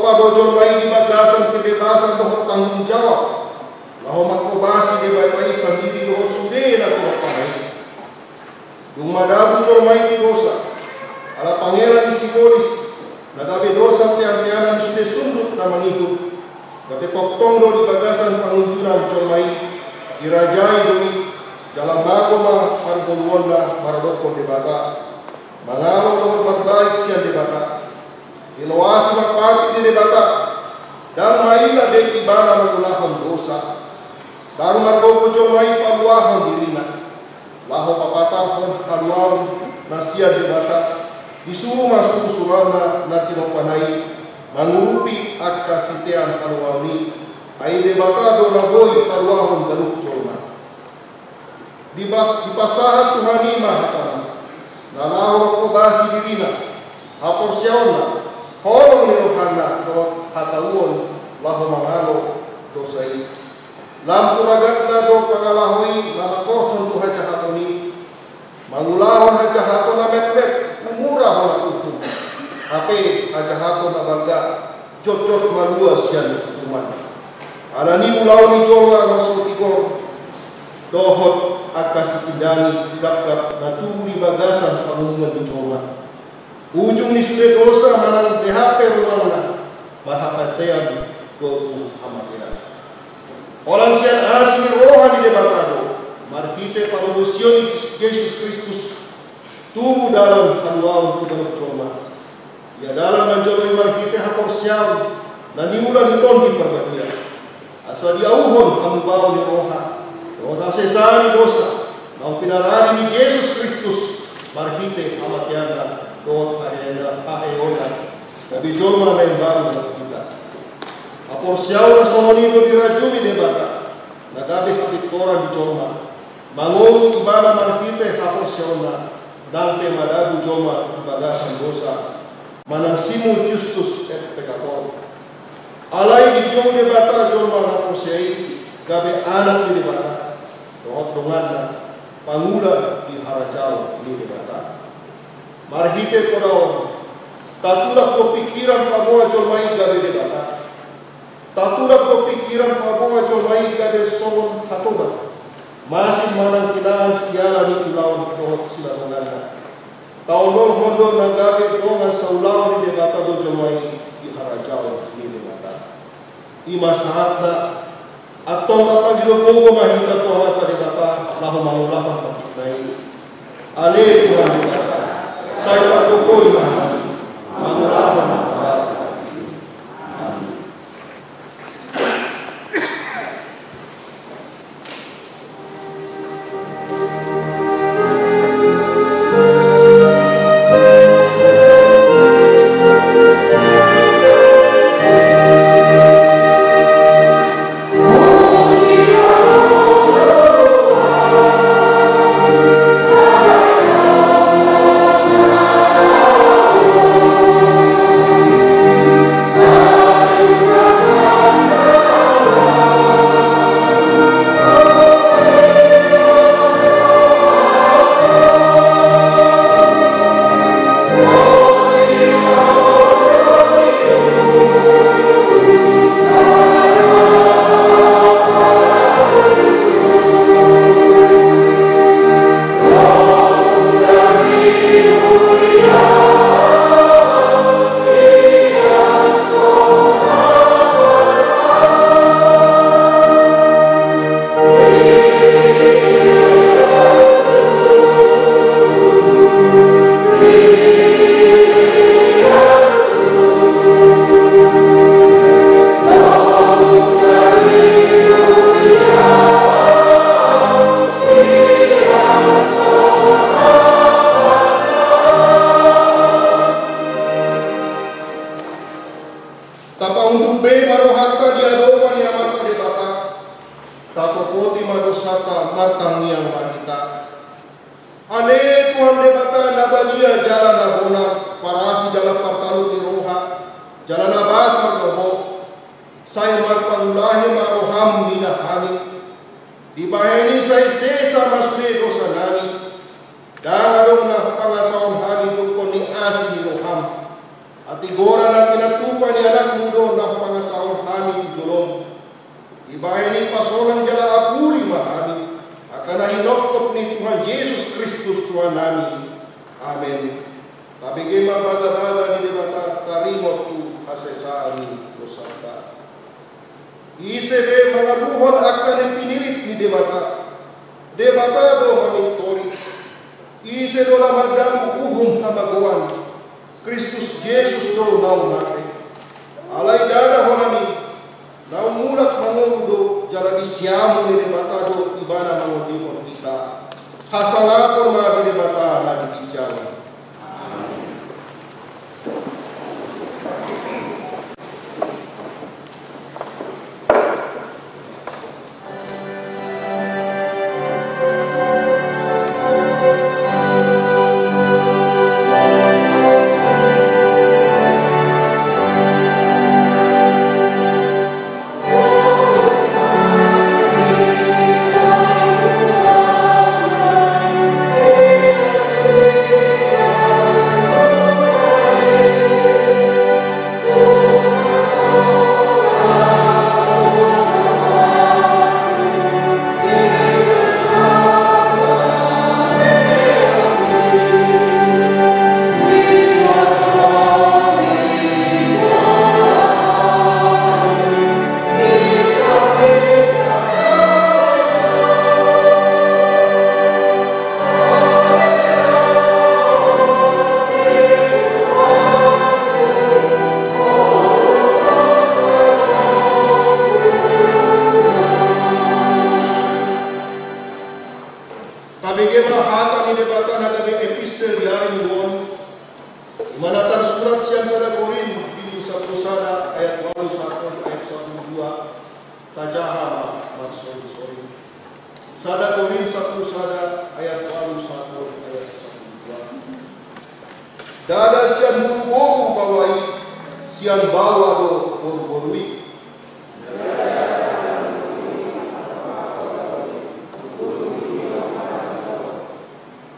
Dojon may di bagasan kebebasan dohot tanggung jawab. Laho makobasi di bayi sendiri dohot sude na kurang pamay. Yung madabu jol may di dosa. Ala pangeran di simbolis. Nagabi dosa tiang-tianan sude sundut na mangikut. Gabi toktong do di bagasan pangunjuran jol may. Dirajai doi. Dalam magoma pangkuluan na maradot ko di bata. Mangalo dohot matbaik siya di bata. Iluasi magpati di debata dan maila de ibana mengulahan dosa dan margogo mai paluahan dirina laho papatahon haluan nasia debata disuruh masuk surana na tinopanai mangurupi akka sitean haluani ai debata do nagoi paluahan galuk joma di pasahan Tuhani mahatana na laho ko basi dirina hapor siauna Holong nirohana do hatauon laho mangalo dosai. Lam turagat na do pangalahoy na makohon to haja hatoni. Mangulahon haja haton na metmet mumurah na utum. Ape haja haton na baga jot-jot maluas yan utuman. Alani ulaw ni Jonga masuk tikor dohot akas pindani gap-gap na tuburi bagasan pangungan di Jonga. Ujung ni sudah dosa manang PHP ruangna matapatean dotu amatiran. Orang sian asli rohani debatado markite parubusion Yesus Kristus tubuh dalam haluan kudanuk coma. Ya dalam manjoloi markite hapor siam na niulan iton di perbagian. Asa diauhon kamu bawa di roha. Roha sesani dosa. Nau pinarani ni Yesus Kristus markite amatian doa paheona tapi joma main baru dalam kita. Apor siaura sononito dirajumi debata. Nagabi kapit koran di joma. Mangolu ibana markite apor siauna dante madabu joma bagasan dosa. Manang simu justus et peccator. Alai di jom debata joma apor siai gabe anak di debata. Doa donganna pangula di harajau di debata. Marhite korao taturak ko pikiran pamoa jomai gabe debata. Taturak ko pikiran pamoa jomai gabe somon hatoba. Masih manang kinaan siara ni ulawan dohot sila menganda. Taunol hondo na gabe dongan sa ulawan ni debata do jomai di harajau ni debata. Ima saat na atong apa gilogogo mahita to apa debata laho mangulahan patiknai. Ale Tuhan debata. Saya pakukul mangulahan At igora na pinatupan ni anak mudo na pangasawang kami tujulong. Ibahin ni pasonang jala apuri mahami. Akan nahinokot ni Tuhan Yesus Kristus Tuhan namin. Amen. Tabigay mabaga-baga ni Debata karimot tu kasesaan ni Dosata. Isebe mga luhon akan ni pinilit ni Debata. Debata do mamintori. Ise do na magdalu uhum kamagawan. Kristus Jesus do naunari. Alay dada honami. Naumulat mangudo jala disyamu ni Debata do ibana mangudimon kita. Hasalapon mga Debata na dikijang. Dada sian mulu bawai sian bawa do borborui.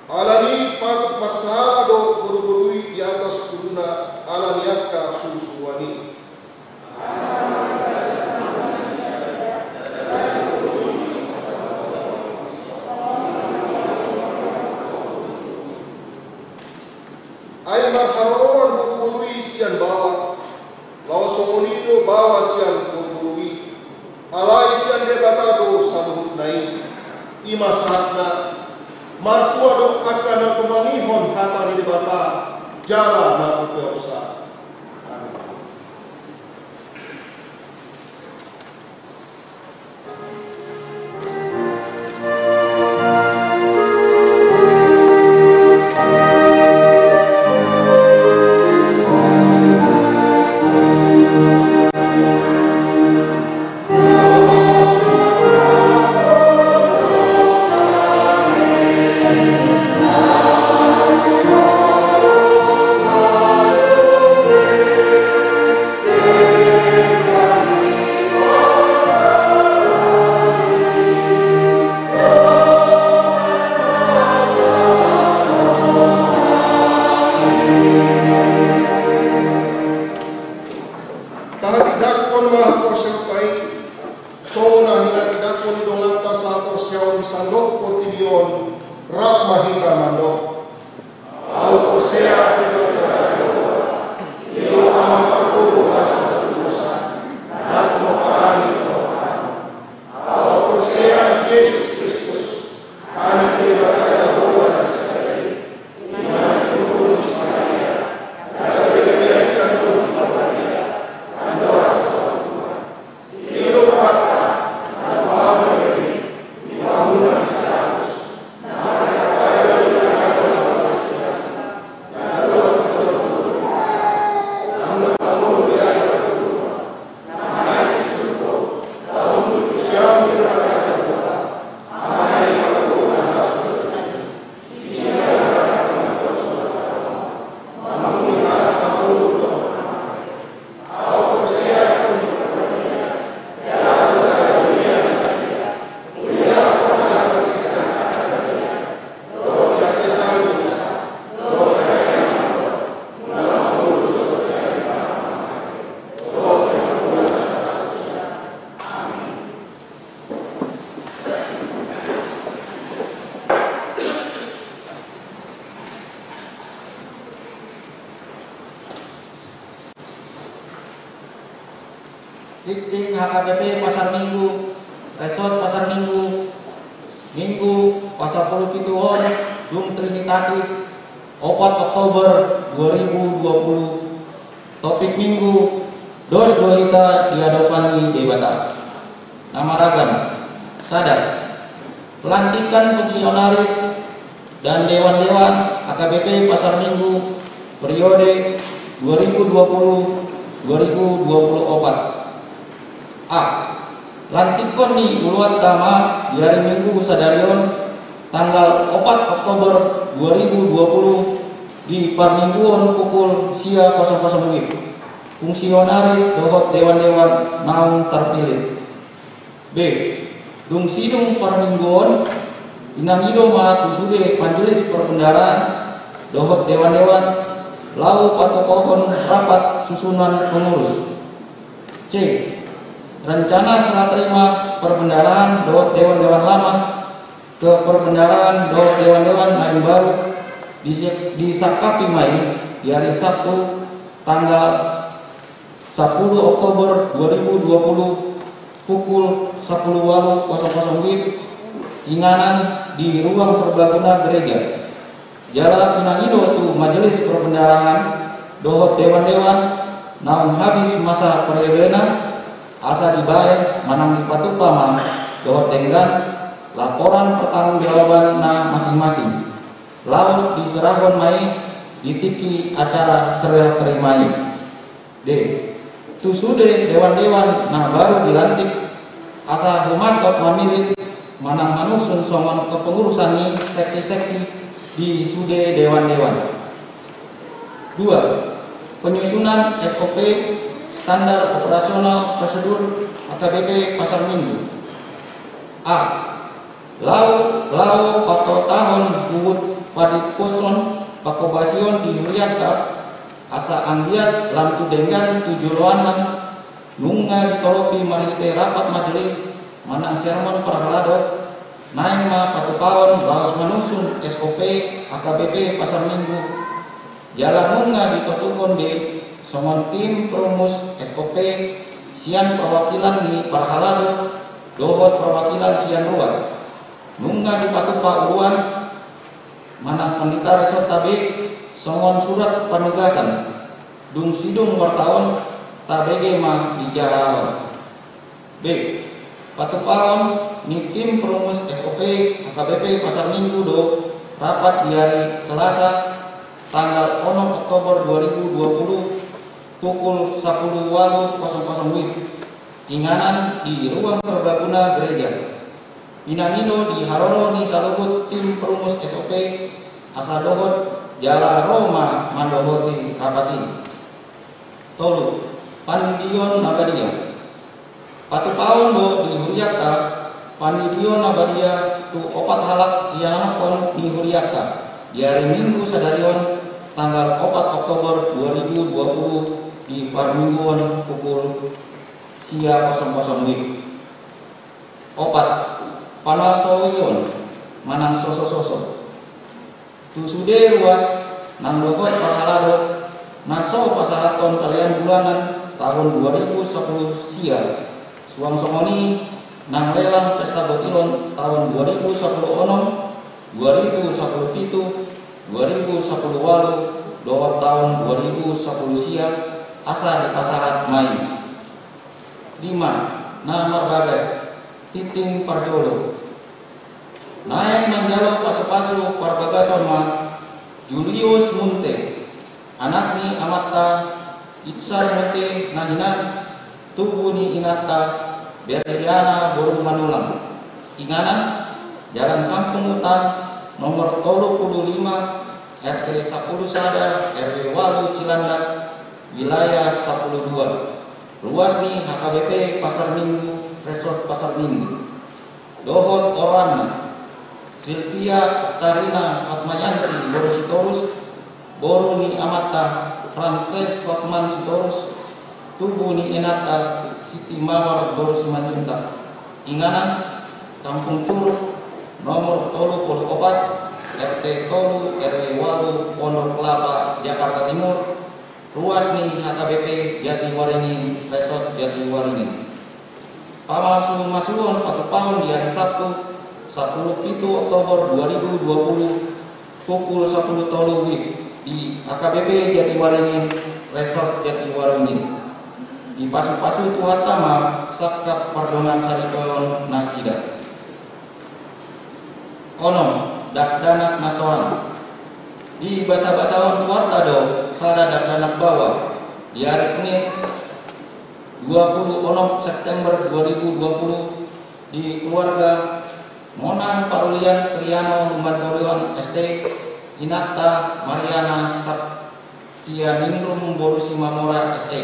Alani patut paksa do borborui di atas kuruna alaniaka susuwani. Ay makharoon burburui siyan bawa, lawa sumunido bawa siyan burburui, alay siyan debatado sa luhut nai, imasahat na, martua do akan na tumangihon hata ni debata, jala na upeosa. Amen. Lifting HKBP Pasar Minggu, Resort Pasar Minggu, Minggu Pasar Puluh Pituhon, Dung Trinitatis, 4 Oktober 2020. Topik Minggu, Dos Dohita Diadopani Debata. Nama ragam, sadar. Pelantikan fungsionaris dan dewan-dewan HKBP Pasar Minggu periode 2020-2024. A. Lantikon di Uluat Tama di hari Minggu Sadarion tanggal 4 Oktober 2020 di Parmingguon pukul sia 00 WIB. Fungsionaris dohot dewan-dewan naung terpilih. B. Dung sidung Parmingguon inangido ma tusude majelis perbendaraan dohot dewan-dewan lau patokohon rapat susunan pengurus. C. Rencana serah terima perbendaraan dohot dewan-dewan lama ke perbendaraan dohot dewan-dewan lain baru disakapi Mei di hari Sabtu tanggal 10 Oktober 2020 pukul 10.00 WIB Inganan di ruang serbaguna gereja. Jalan Pinangido tu majelis perbendaraan dohot dewan-dewan naung habis masa periodena asa dibae manang dipatupama dohot tenggan laporan pertanggungjawaban na masing-masing laut diserahkan Mei ditiki acara serah terimai. D. Tusude dewan-dewan na baru dilantik asa humatot mamilit manang manusun songon kepengurusan seksi-seksi di sude dewan-dewan. 2. Penyusunan SOP standar operasional prosedur HKBP Pasar Minggu. A. Lau atau tahun buut padit poson pakobasion di Huriata asa anggiat lamtu dengan tujuanan nunga ditolopi marite rapat majelis manang sermon prahalado naing ma patupawon laos manusun SOP HKBP Pasar Minggu jalan nunga ditotukon di songon tim perumus SOP sian perwakilan di prahalado dohot perwakilan sian ruas nunga dipatupa uruan manang pendita resort tabe songon surat penugasan dung sidung wartawan tabege ma dijalawan. B. Patupawon ni tim perumus SOP HKBP Pasar Minggu do rapat di hari Selasa tanggal 6 Oktober 2020 pukul 10.00 WIB Inganan di ruang serbaguna gereja. Pinangido di Haroro ni salubut tim perumus SOP asa dohot jala Roma mandohoti rapati. Tolu Pandidion Nabadia. Patupawon do di Huriata Pandidion Nabadia tu 4 halak ianakon di Huriata di hari Minggu Sadarion tanggal 4 Oktober 2020 di Parmingguon pukul sia 00 WIB. 4. Panasowion manang soso-soso tusude ruas nang dogot pasalado naso pasalaton kalian bulanan tahun 2010 sia suang somoni nang lelang pesta botilon tahun 2010 onom 2010 pitu 2010 walu dohot tahun 2010 sia asa dipasahat Mei. 5. Nama Bagas Titing Parjolo naik menjalo pasu-pasu Parbagason ma Julius Munte anakni Amata Iksar Munte nahinan tubuh ni ingata Berliana Borong Manulang Inganan Jalan Kampung Hutan nomor 35 RT 10 Sada RW Walu Cilandak wilayah 12 ruas ni HKBP Pasar Minggu Resort Pasar Minggu dohot Orana Silvia Tarina Fatmayanti Boru Sitorus Boru ni Amata Ramses Hotman Sitorus tubuh ni Enata Siti Mawar Boru Simanjunta Inganan Kampung Curug nomor 34 RT Tolu RW Walu Pondok Kelapa Jakarta Timur ruas nih HKBP Jatiwaringin Resort Jatiwaringin. Pamalsu masuon patupang di hari Sabtu 10 Oktober 2020 pukul 10.30 WIB di HKBP Jatiwaringin Resort Jatiwaringin. Di pasu-pasu tuhatama Sakap Pardongan Saripelon Nasida. Konom dakdanak masoan. Di basa-basawan tuhatado sada dakdanak bawah di hari Senin 26 September 2020 di keluarga Monang Parulian Triano Lumbantorion ST Inata Mariana Saptia Ningrum Borusi Mamora ST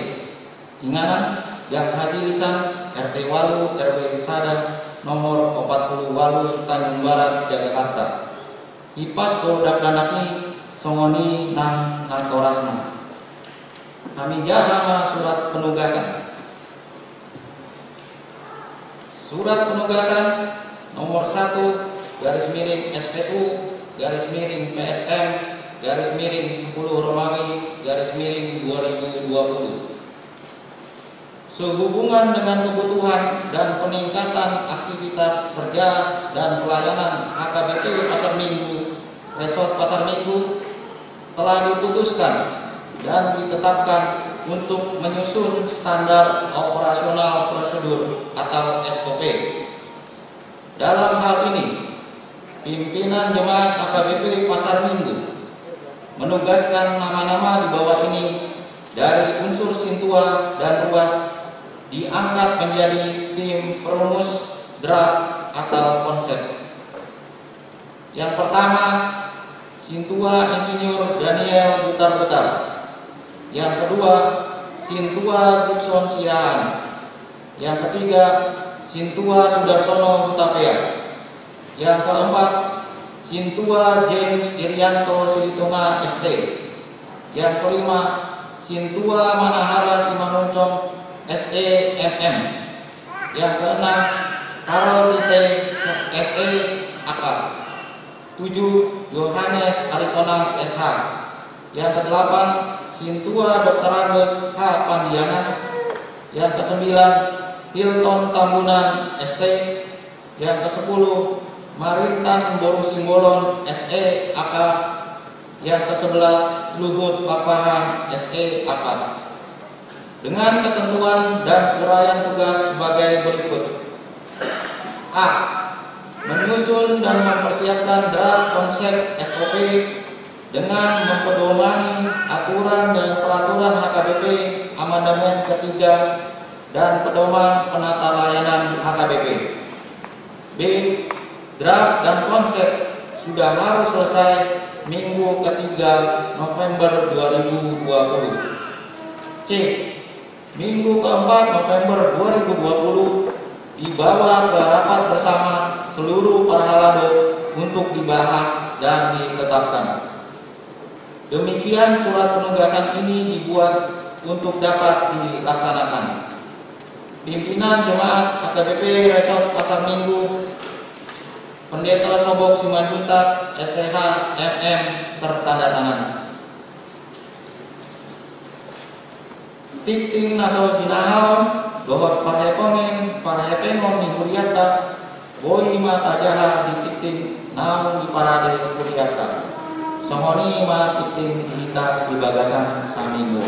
Inganan Jak Haji Lisan RT Walu RW Sada nomor 40 Walu Tanjung Barat Jagakarsa. Ipas to dakdanaki songoni nang natorasna. Kami jahama surat penugasan. Surat penugasan nomor 1 _SPU _PSM _10 Romawi _2020 sehubungan dengan kebutuhan dan peningkatan aktivitas kerja dan pelayanan HKBP Pasar Minggu Resort Pasar Minggu telah diputuskan dan ditetapkan untuk menyusun standar operasional prosedur atau SOP. Dalam hal ini, pimpinan jemaat HKBP Pasar Minggu menugaskan nama-nama di bawah ini dari unsur Sintua dan Ruas diangkat menjadi tim perumus draft atau konsep. Yang pertama, Sintua Insinyur Daniel Butar-Butar. Yang kedua, Sintua Gibson Siahan. Yang ketiga, Sintua Sudarsono Hutapea. Yang keempat, Sintua James Irianto Silitonga ST. Yang kelima, Sintua Manahara Simanuncong SEMM. Yang keenam, Karol Site SE AK. 7. Yohanes Aritonang SH. Yang kedelapan, Sintua Dr. Agus H. Pandiana. Yang kesembilan, Hilton Tambunan ST. Yang ke-10, Maritan Borusimbolon SE AK. Yang ke-11, Luhut Papahan SE AK. Dengan ketentuan dan uraian tugas sebagai berikut. A. Menyusun dan mempersiapkan draft konsep SOP dengan mempedomani aturan dan peraturan HKBP amandemen ketiga dan pedoman penata layanan HKBP. B. Draft dan konsep sudah harus selesai minggu ketiga November 2020. C. Minggu keempat November 2020 dibawa ke rapat bersama seluruh parhalado untuk dibahas dan ditetapkan. Demikian surat penugasan ini dibuat untuk dapat dilaksanakan. Pimpinan Jemaat HKBP Resort Pasar Minggu, Pendeta Sobok Simanjuntak STH MM tertandatangan. Tikting naso jinahaon dohot parhepongen parhepengon ni huriata boi mata jaha di tikting naung di parade huriata somoni ma tikting dihita di bagasan saminggo.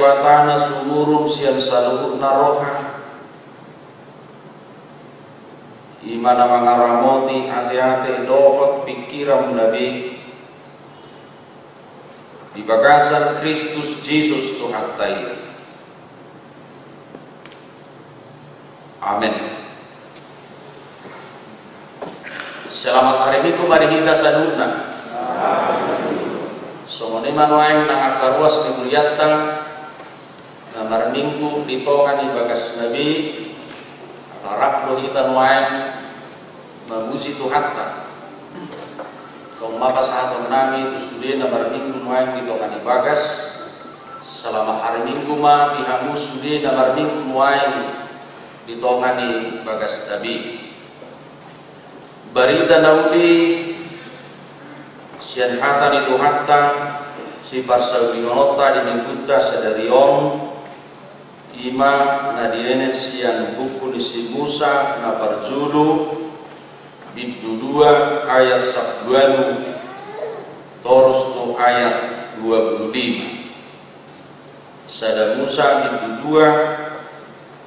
debatana sumurum sian saluhut naroha imana mangaramoti ate-ate dohot pikiran nabi di bagasan Kristus Yesus Tuhan tai. Amin. Selamat hari Minggu mari kita saduna. Somone manuaing nang akaruas di mulyatan namar Minggu ditongan di bagas Nabi larak kita nuaing memuji Tuhan ta. Kau mapas hatong nami sudah namar Minggu nuaing ditongan di bagas selama hari Minggu ma bihamu sudah namar Minggu nuaing ditongan di bagas Nabi. Barita nauli sian hata ni Tuhatta si pasal binolota di mingguta sadarion ima nadienet sian buku ni si Musa na parjulu bidudua ayat 10 terus tu ayat 25 sada Musa bidudua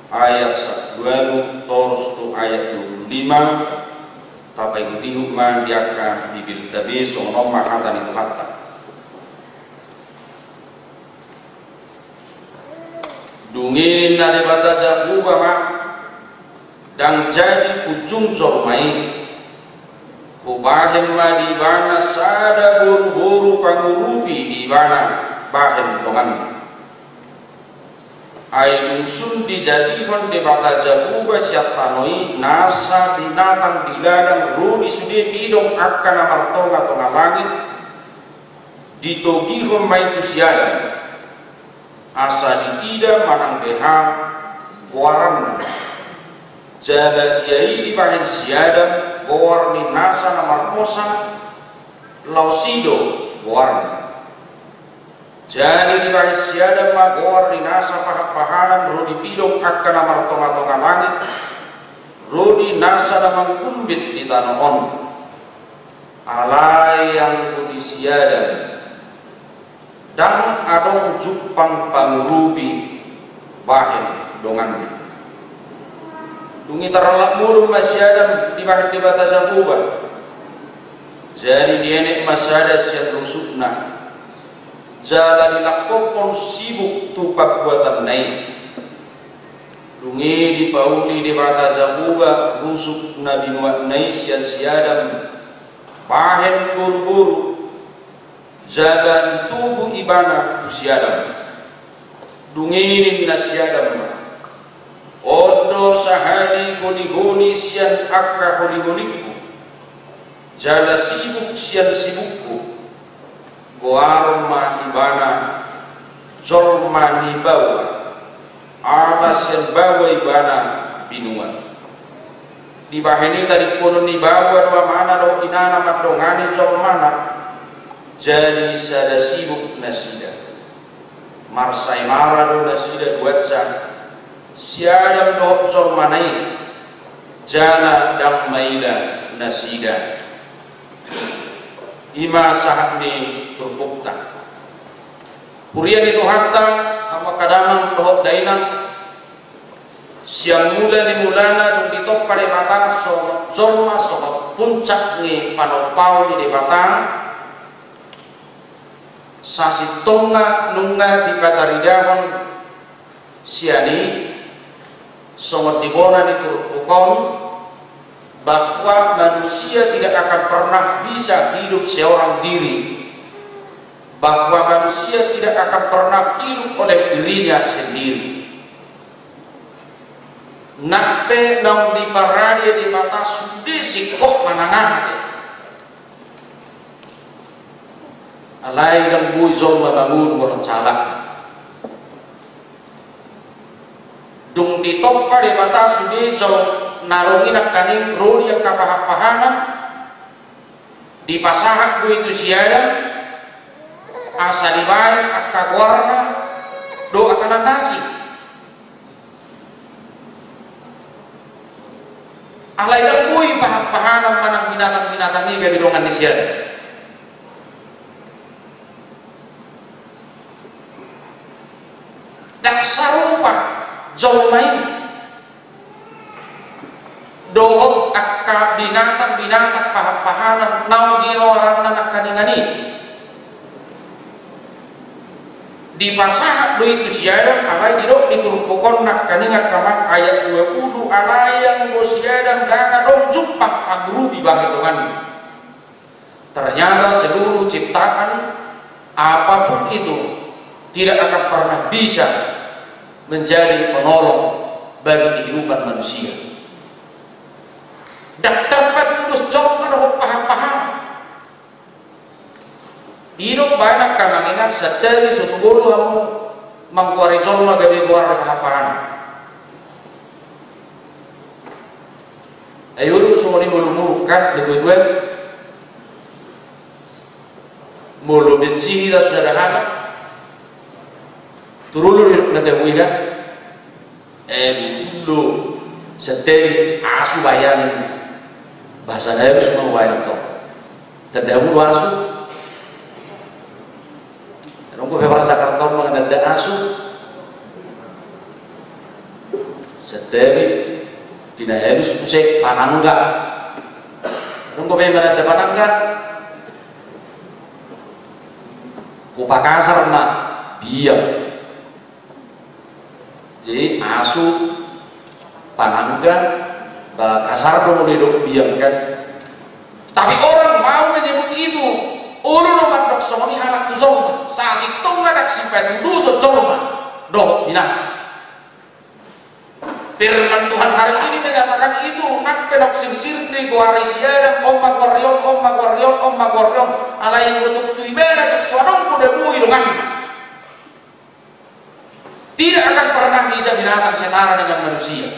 ayat 10 terus tu ayat 25 tapi itu hukman diakan bibir tabi sono mahatan itu hatta dungin nade bataja ubama dan jadi ujung cormai ubahem di bana sada buru-buru pangurubi di bana bahem dongan ay sun dijadikan de bataja uba siap tanoi nasa binatang di ladang rudi sudah bidong akan amartonga tonga langit ditogihon mai tusiadan asa di ida manang beha waran jada iai di bahin siadan warni nasa namarmosa lausido warna jadi di bawah siada magor di nasa pahanan rodi bidong akan amar tonga-tonga langit rodi nasa namang kumbit di tanah on alai yang rodi siada dan adong jupang pangurubi bahin dongan dungi terlak mulu masih ada di bahin di batas akuba jadi dienek masih ada siat rusukna jala dilakopon sibuk tupak buatan naik dungi di pauli di bata zabuga rusuk nabi muat naik siadam pahen buru-buru jala tubuh ibana usiadam dunginin nasiadam odo sahari goni-goni sian akka goni-goniku jala sibuk sian sibukku Warma ibana jorma ni bawa atas yang bawa ibana binuan di bahini tadi kono ni bawa dua mana do inana madongani jormana jadi sada sibuk nasida marsai mara do nasida duatsa siadam do jormanai jana dam maila nasida ima sahat ni turbukta Urian itu hatta apa kadangan dohok dainan siang mula di mulana dung ditok pada batang so jorma so puncak ni panopau di batang sasi tonga nungga di kataridahon siani so tibona di turbukon bahwa manusia tidak akan pernah bisa hidup seorang diri, bahwa manusia tidak akan pernah hidup oleh dirinya sendiri. Nakpe nang di parade di batas sudah sikok manangan. Alai dan buzon membangun orang calak. Dung di topa di batas sudah jauh narungi nak kaning rodi yang kapahak-pahanan di pasahak ku itu siada asa dibayar akka warna do akan nasi alai dan kui pahak-pahanan manang binatang-binatang ini gak didongan di siada dohot akka binatang pahapahanan nau giloran anak kaningani di pasahat do itu siadam alai didok diturupukon nak kaningat kamak ayat 20 alayang go siadam daka dong jumpak agrubi bagi Tuhan. Ternyata seluruh ciptaan apapun itu tidak akan pernah bisa menjadi penolong bagi kehidupan manusia. Dan tempat kudus jauh menurut paham-paham. Hidup banyak kamanginan seteri sutugulu kamu mengkuarizol magabi buar paham-paham. Ayo dulu semua ini mulumurukan dua-dua. Mulu bensin kita sudah ada. Turun hidup nanti kan? Dulu seteri asu bayan bahasa saya semua bayan tu. Terdahulu asu. Nunggu bahasa karton mengenai asu. Seteri tidak habis musik panangga. Nunggu mengenai panangga. Kupakasar nak biar. Jadi asu panangga kasar dong hidup biarkan. Tapi orang mau menyebut itu. Orang nomor dok semoni anak tu zong. Sasi tong anak simpan tu sejolma. Dok binang. Firman Tuhan hari ini menyatakan itu. Nak pedok sirsir di guarisian omma guarion alai untuk tu ibada tu suadong kuda bui dengan. Tidak akan pernah bisa binatang setara dengan manusia.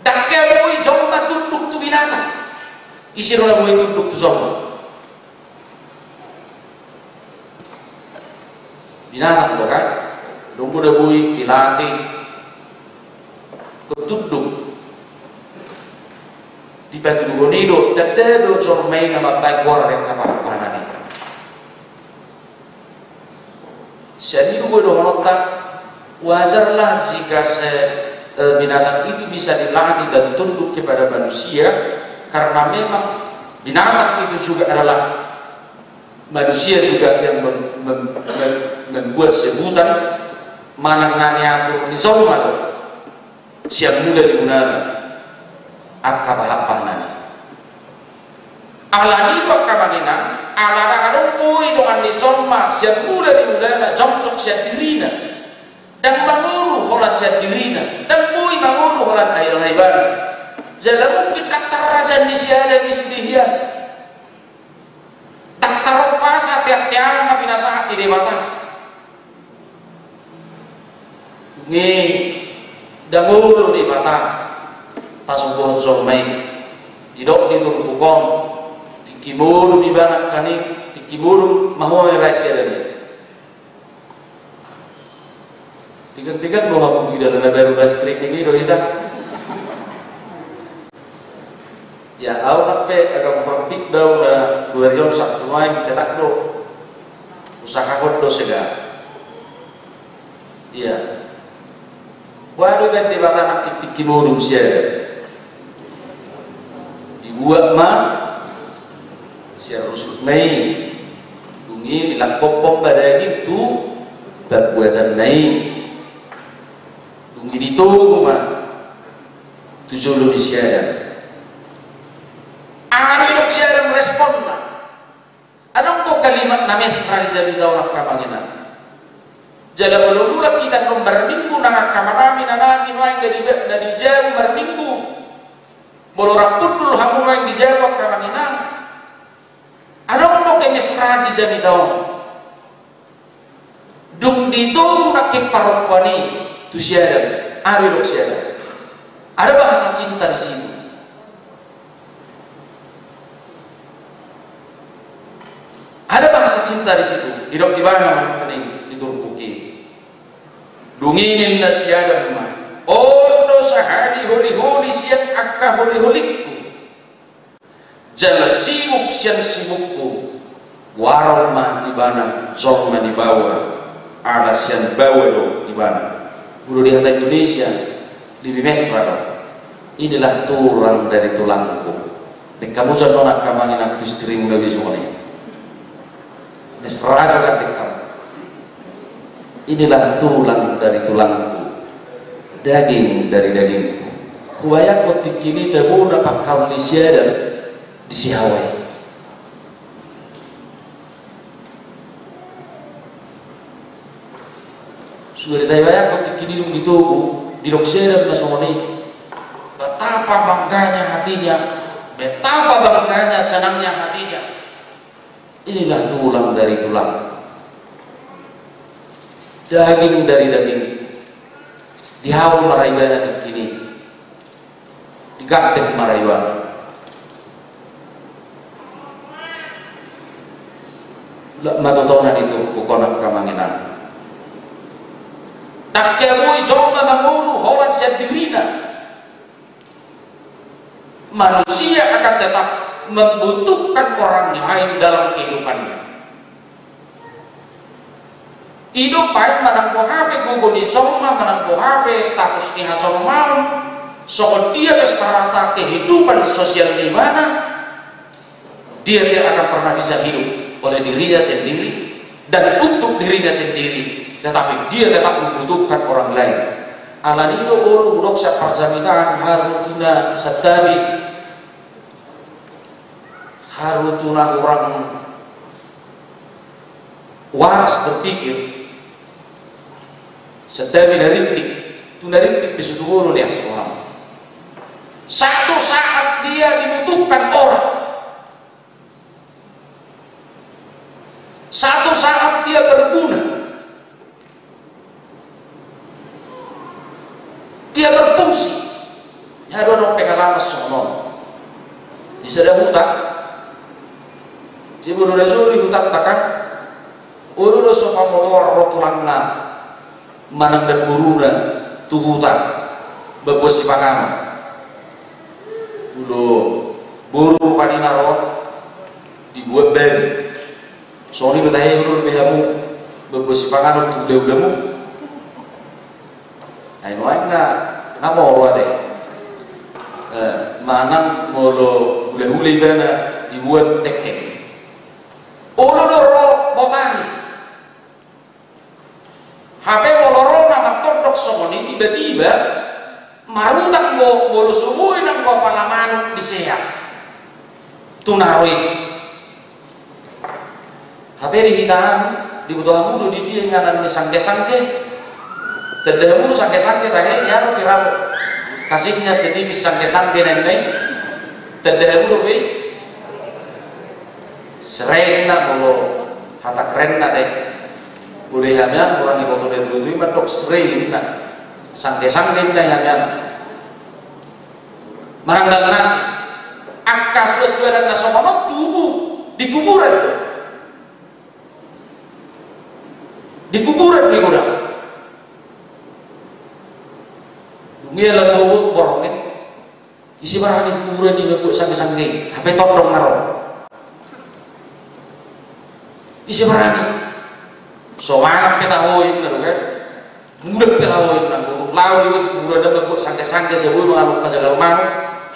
Dan kebui jomba tunduk tu binatang. Isi rola bui tunduk tu jomba. Binatang tu kan, nunggu dah bui dilatih, ketunduk. Di batu gonido, tidak do cormai nama baik war yang kapal panani. Jadi itu dohonota wajarlah jika binatang itu bisa dilatih dan tunduk kepada manusia karena memang binatang itu juga adalah manusia juga yang membuat sebutan manangnya turun di zona siap muda digunakan akabahapahnan ala ni kamanina ala nakarong pui dengan dicoma siap muda dimulai jomcok siap dirina dan manguru hola siap dirina dan pui manguru hola ayel haiban jadi mungkin kata raja di siada di sudihian tak taruh pasat tiap-tiap nabi nasahat di dewata ni danguru di mata pasubuh zomai didok di turbukong tikimuru di banak kaning tikimuru mahu mebasia lagi tiga-tiga mau aku di dalam baru listrik ini doh kita ya awak pe agak berpik dah udah 2001 main tetak do usaha kodo segar iya waduh kan di bawah anak tikimuru sia dibuat mah siar rusuk naik dungi dilakopong pada gitu tak buatan naik dungi ditunggu mah tujuh lu di siada ada dok siada merespon mah ada kok kalimat namanya sekali jadi tahu nak kamanginan jadi kalau bulat kita nomor minggu nak kamanami nanami main dari jauh berminggu bolo raput dulu hamu main di jauh kamanginan ada orang yang mesra di jadi tahu dung dito nak kiparwani tu siada ada dok siada ada bahasa cinta di sini ada bahasa cinta di situ hidup di mana pening diturbuki dunginin na siada rumah ondo sahari holi-holi siang akka holi-holikku jala sibuk siang sibukku warma di bana zorma di bawah ada siang bawa do di bana bulu di hati Indonesia lebih mesra. Inilah tulang dari tulangku. Kamu sudah nak kamangin aku istrimu lebih semuanya. Mesra kan kamu. Inilah tulang dari tulangku, daging dari dagingku. Kuayak kotik ini tebu dapat kaum di siada di Sihawai. Sudah ditayang kotik ini di tubuh di dokseda di Nasmoni. Betapa bangganya hatinya, betapa bangganya senangnya hatinya. Inilah tulang dari tulang, daging dari daging. Dihaul maraibana kini, diganteng maraibana. Matutonan itu bukonak kamanginan. Tak jauhi zona mangulu holan sendirinya. Manusia akan tetap membutuhkan orang lain dalam kehidupannya. Hidup baik manang HP gugu di soma manang HP status niha soma mau soal dia bestrata kehidupan sosial di mana dia tidak akan pernah bisa hidup oleh dirinya sendiri dan untuk dirinya sendiri, tetapi dia tetap membutuhkan orang lain. Alanido ulu budoksa parjaminan harutuna satabi, harutuna orang waras berpikir. Setabi narintik, itu narintik disuruh ulu dia seorang. Satu saat dia dibutuhkan orang, satu saat dia berguna, dia berfungsi. Ya dong pengalaman sono di sedang hutan, jibulu rasul di hutan takkan, ulu sofa molor rotulangna, manang dan buruna tu hutan, bebusi pangan, ulu buru paninaro dibuat band, soalnya betahaya ulu behamu, bebusi pangan untuk demu. Ayo enggak, kenapa mau ada? Manang molo hule-hule bana dibuat dekeng. Ulu doro botani. HP moloro nama tondok somoni tiba-tiba marutak molo sumuin ang palaman di sehat. Tunaroi. HP dihitam dibutuhan mudu di dia nganan sangke-sangke. Terdahulu sangke-sangke tahe ya lo piralo kasihnya sedikit sangke-sangke neneng terdahulu be serena bolo hata keren nate boleh hamian orang foto dari dulu itu dok serena sangke-sangke dah hamian marandang nasi akas sesuai dengan somonok tubuh di kuburan di gudang. Ngia lagu hubung borong isi barang di kuburan ini buat sange-sange HP tondong naro isi barang soalnya kita hoin kan mudah kita hoin nang lalu itu kuburan ada buat sange-sange sebelum mengalami pasal mau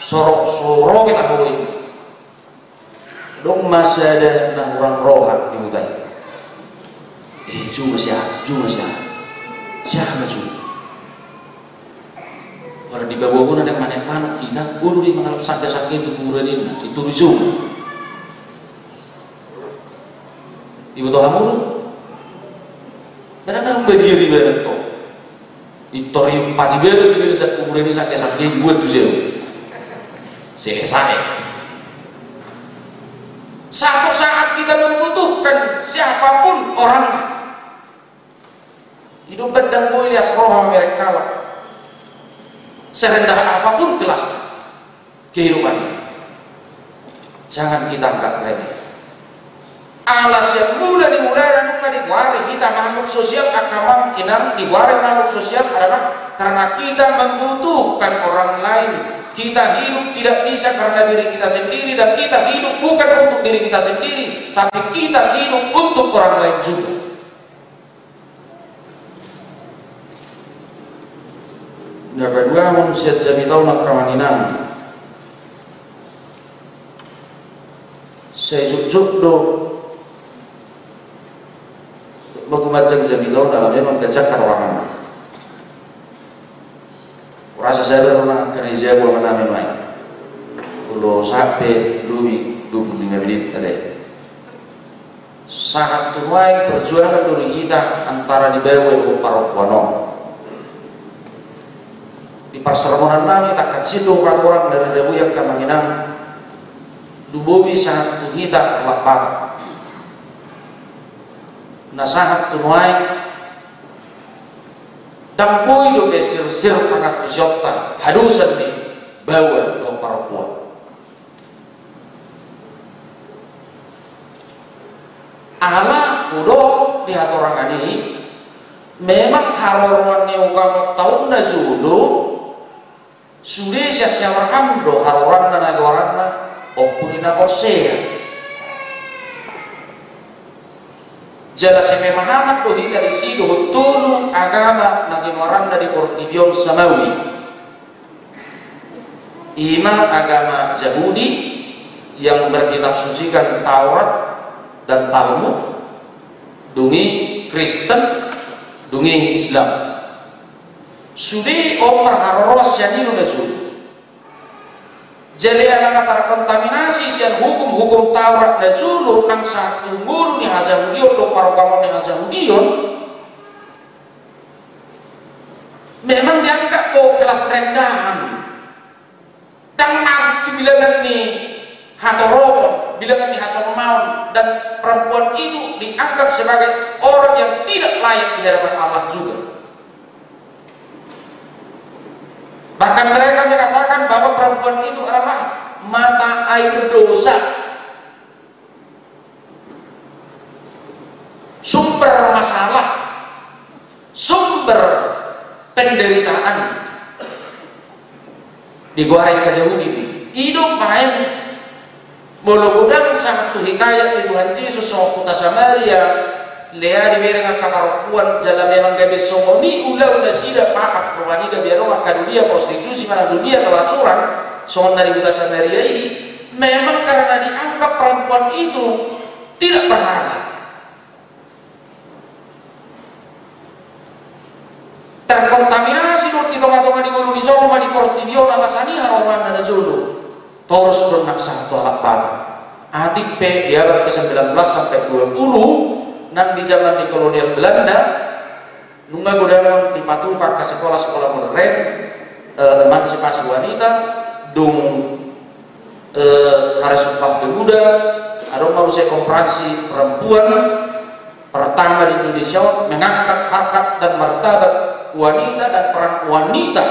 sorok kita hoin dong masih ada nang orang rohat di hutan cuma siapa cuma orang di bawah pun ada mana kita buru di mengalami sakit-sakit itu kuburan ini itu rusuh ibu toh kamu kadang-kadang berdiri berento ditori pati beres di kuburan ini sakit-sakit buat tuh saya satu saat kita membutuhkan siapapun orangnya hidup dan boleh lihat roh mereka lah serendah apapun kelas kehidupannya jangan kita anggap remeh. Alas yang mulai dimulai dan bukan diwari kita makhluk sosial akamang inang diwari makhluk sosial adalah karena kita membutuhkan orang lain. Kita hidup tidak bisa karena diri kita sendiri dan kita hidup bukan untuk diri kita sendiri tapi kita hidup untuk orang lain juga. Nabadwangon siat jami tau nak kamanginang saya juk do bagu macam jami tau dalam memang kecak karwangan rasa saya nak kena jawab mana memang ulo sampai lumi 25 menit ada sangat tunai perjuangan dari kita antara di bawah dan Parokwano di persermonan kami tak kecil orang-orang dari Debu yang kamanginang dubobi sangat kita lapat na sangat tunai dan pui do besir-sir pangat usyokta hadusan di bawah dan Parokwano ala kudo lihat orang ini memang haroran ni ukam tahun na zulu sudah siapa rekam do haroran na nagoran na opulina osea jala seme mahamat do hita di sido tulu agama na ginoran na di Portibion Samawi ima agama Yahudi yang berkitab sucikan Taurat dan Talmud, dungi Kristen, dungi Islam. Sudi omar haroros yani nunaju. Jadi anak terkontaminasi sian hukum-hukum Taurat dan Zulu nang satu guru ni Hazamudion do Parokwano ni Hazamudion. Memang dianggap kelas rendahan. Dan masuk di bilangan ni Hatorobon, bilangan di Hasomaun, dan perempuan itu dianggap sebagai orang yang tidak layak di hadapan Allah juga. Bahkan mereka mengatakan bahwa perempuan itu adalah mata air dosa, sumber masalah, sumber penderitaan. Digoreng ke jauh ini, hidup main. Mudah-mudahan satu hikayat di Tuhan Yesus sama kota Samaria lea di mereka kaparokuan jalan memang gabe songoni ulah sida maaf wanita biar orang kadunia prostitusi mana dunia kelacuran songon dari kota Samaria ini memang karena dianggap perempuan itu tidak berharga, terkontaminasi di tengah-tengah di Gulu di Solo di Portibion alasani haroran dan Zulu terus bernaksah tolak pada adik P di abad ke-19 sampai 20 nan di zaman di kolonial Belanda nungga godang dipatukan ke sekolah-sekolah modern emansipasi wanita dung hari Sumpah Pemuda ada manusia komparasi perempuan pertama di Indonesia mengangkat harkat dan martabat wanita dan peran wanita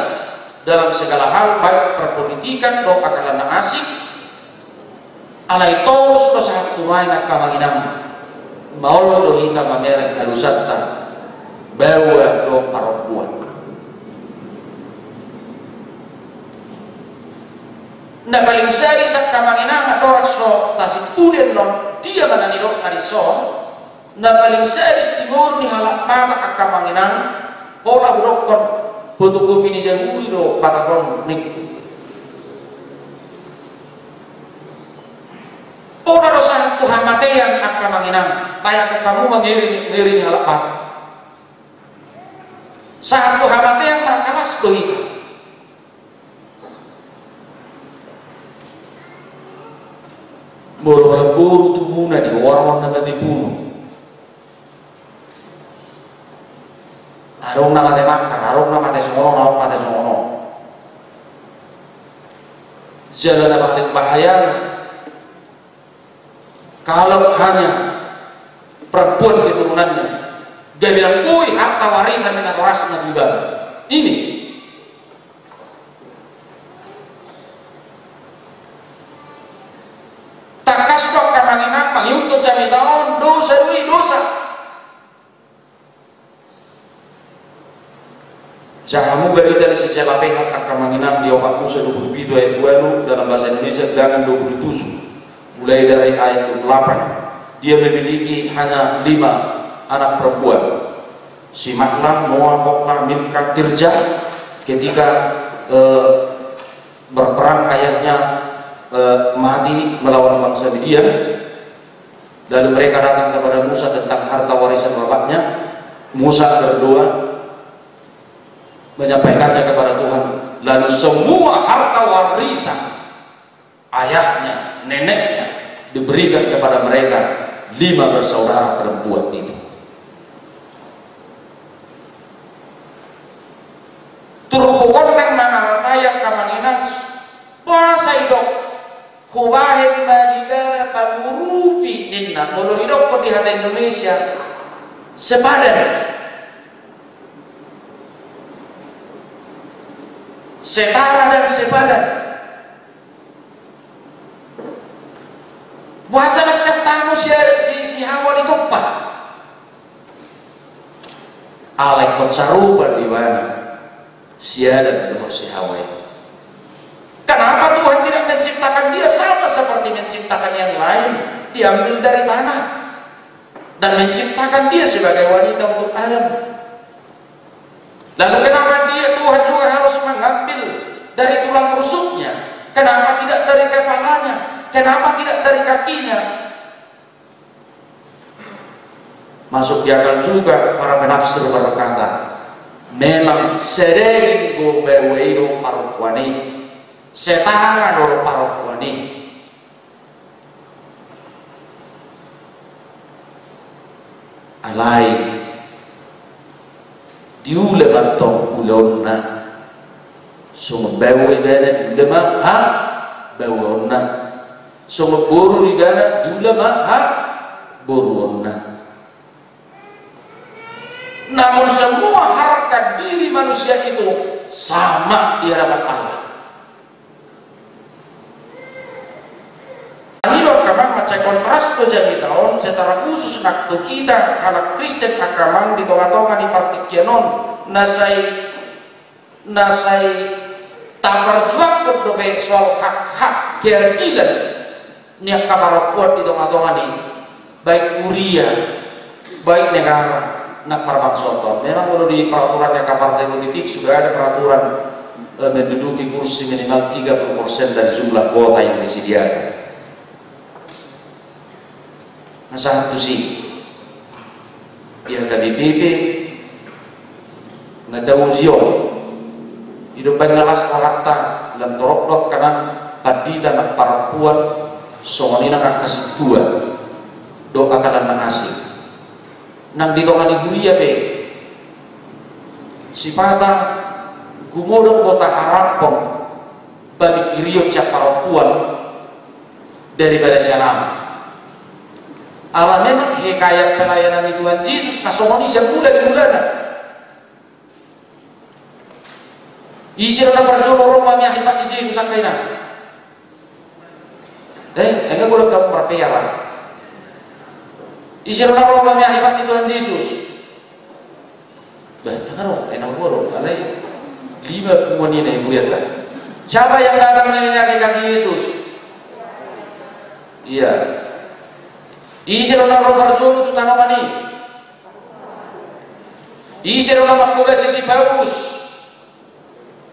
dalam segala hal baik perpolitikan do akalana asik alai tos do sangat tunai nak kamanginam maul do hita mamereng halusata bawa do perempuan na paling sari sak kamanginam adorak so tasik uden non dia manani do ariso na paling sari timur ni halak mata akamanginam pola burokon fotokopi ni jangui do patakon nik ora do satu hamatean akka manginang bayak kamu mengiri halak patak satu hamatean markalas do hita buru tumuna di warwan na dibunuh arong na mate makar, arong na mate songono, arong mate songono. Jalan na balik bahaya. Kalau hanya perempuan keturunannya, dia bilang, "Woi, harta warisan dengan warasnya juga." Ini. Takas kok kamanginang, mangyunto jami tahun, dosa. Jahamu beri dari sejarah pihak akan menginap di obat Musa 22 ayat 2 dalam bahasa Indonesia dengan 27 mulai dari ayat 28 dia memiliki hanya 5 anak perempuan si Mahlah, Noah, Hoklah, Milka, Tirja ketika berperang ayahnya mati melawan bangsa Midian, lalu mereka datang kepada Musa tentang harta warisan bapaknya. Musa berdoa menyampaikannya kepada Tuhan, lalu semua harta warisan ayahnya, neneknya diberikan kepada mereka 5 bersaudara perempuan itu. Turupukon nang mangaratayak kamanginan puasa idok hubahin madidara pamurupi ninna mulur idok ko di hati Indonesia sepadan setara dan sepadan puasa nakseptano si Hawa ditopah alek konsaruba di mana siadan dengan si Hawa itu. Kenapa Tuhan tidak menciptakan dia sama seperti menciptakan yang lain? Diambil dari tanah dan menciptakan dia sebagai wanita untuk Adam. Lalu kenapa Tuhan juga harus mengambil dari tulang rusuknya? Kenapa tidak dari kepalanya? Kenapa tidak dari kakinya? Masuk di akal juga para penafsir berkata, memang sering go bewedo parukwani setara doro parukwani alai diule bantong ulonna summa bewe gana diule ma ha bewonna summa boru digana diule ma ha boronna. Namun semua harkat diri manusia itu sama di hadapan Allah. Ini loh kamang macam kontras tu jadi tahun secara khusus nak tu kita anak Kristen akamang di tengah-tengah di partikianon nasai tak berjuang berdoa soal hak keadilan niat kabar kuat di tengah-tengah ni baik kuria baik negara. Nak parabang soto. Memang kalau di peraturannya partai politik sudah ada peraturan menduduki kursi minimal 30% dari jumlah kuota yang disediakan. Nah satu sih, dia akan DPP, nggak tahu zion, hidup pengalas harta dalam torok kanan tadi dan perempuan, soalnya nak kasih dua, doa kanan mengasih. Nang dito kaniguria be sipata gumodong kota harapong balik kiriyo cak perempuan daripada sana. Allah memang hekayat pelayanan Tuhan Yesus kasomoni siang mula di mulana isir na berjolo Roma niya hipat di Yesus ang kainan enggak boleh kamu berpeyalan isir na Roma niya hipat di Tuhan Yesus ano, ay nanguro alay 5 wanita yang kulihat kan siapa yang datang menyakiti kaki Yesus? Iya isiro na Roma berjolo tu tanaman ni isiro na magkuga si Paulus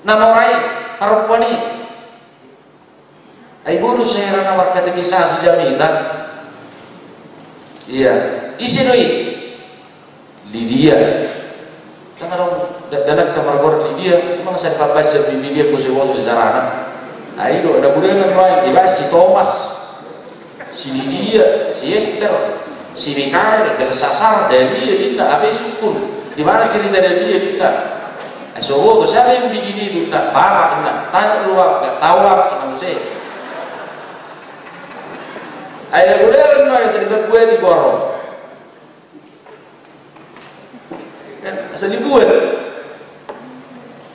na moray perempuan ni ay buru saya na berkatekisasi si Jamila iya isiro Lydia tangan danak kamargor Lydia memang saya baca di Lydia ko si Walter Zarana ay do ada bulan lain di si Thomas si Lydia, si Esther, si Mikael, Belsasar, Delia, Dinda, Abe Sukun. Di mana cerita Delia, Dinda? So, siapa yang begini, Dinda? Bapak, Dinda. Tanya luar, nggak tahu apa, Dinda Musik. Ada budaya yang sedikit gue di gorong. Sedikit gue.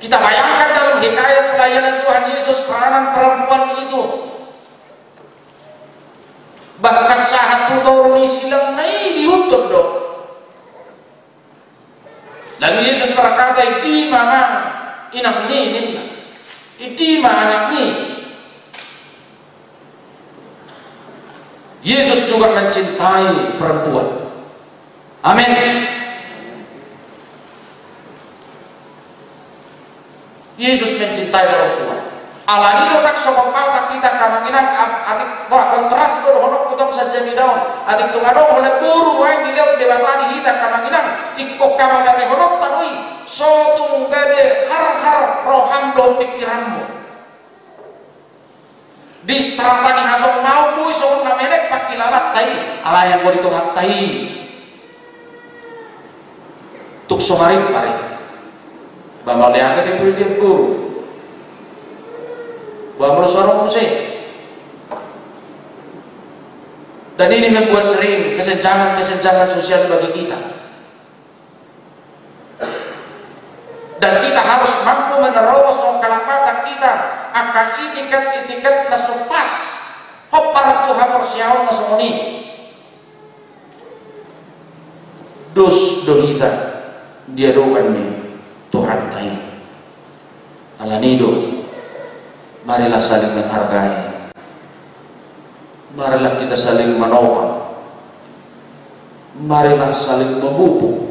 Kita bayangkan dalam hikayat pelayanan Tuhan Yesus peranan perempuan itu. Bahkan saat turun silang naik dihutuk dong. Lalu Yesus berkata, "Idi mama inak ni ninna, idi ma anak ni." Yesus juga mencintai perempuan. Amin. Yesus mencintai orang tua. Alani do nak sokopata kita kamanginan atik wah kontras do honok kutong saja di daun. Atik tungadong oleh buru wae dileut debatani hita kamanginan ikko kamang date honok tanui. So tunggade har roham do pikiranmu. Di stratani hasok mau bui so namelek pakilalat tai. Alayan ko dito hatai. Tuk somarit pare. Bamal yang ada di dia guru. Bamal seorang musik. Dan ini membuat sering kesenjangan sosial bagi kita. Dan kita harus mampu menerobos kalapatan kita akan itikat nasupas hopar Tuhan persiawan nasomoni. Dos dohita dia dokan ni Tuhan tay. Alanido. Marilah saling menghargai. Marilah kita saling menolong. Marilah saling memupuk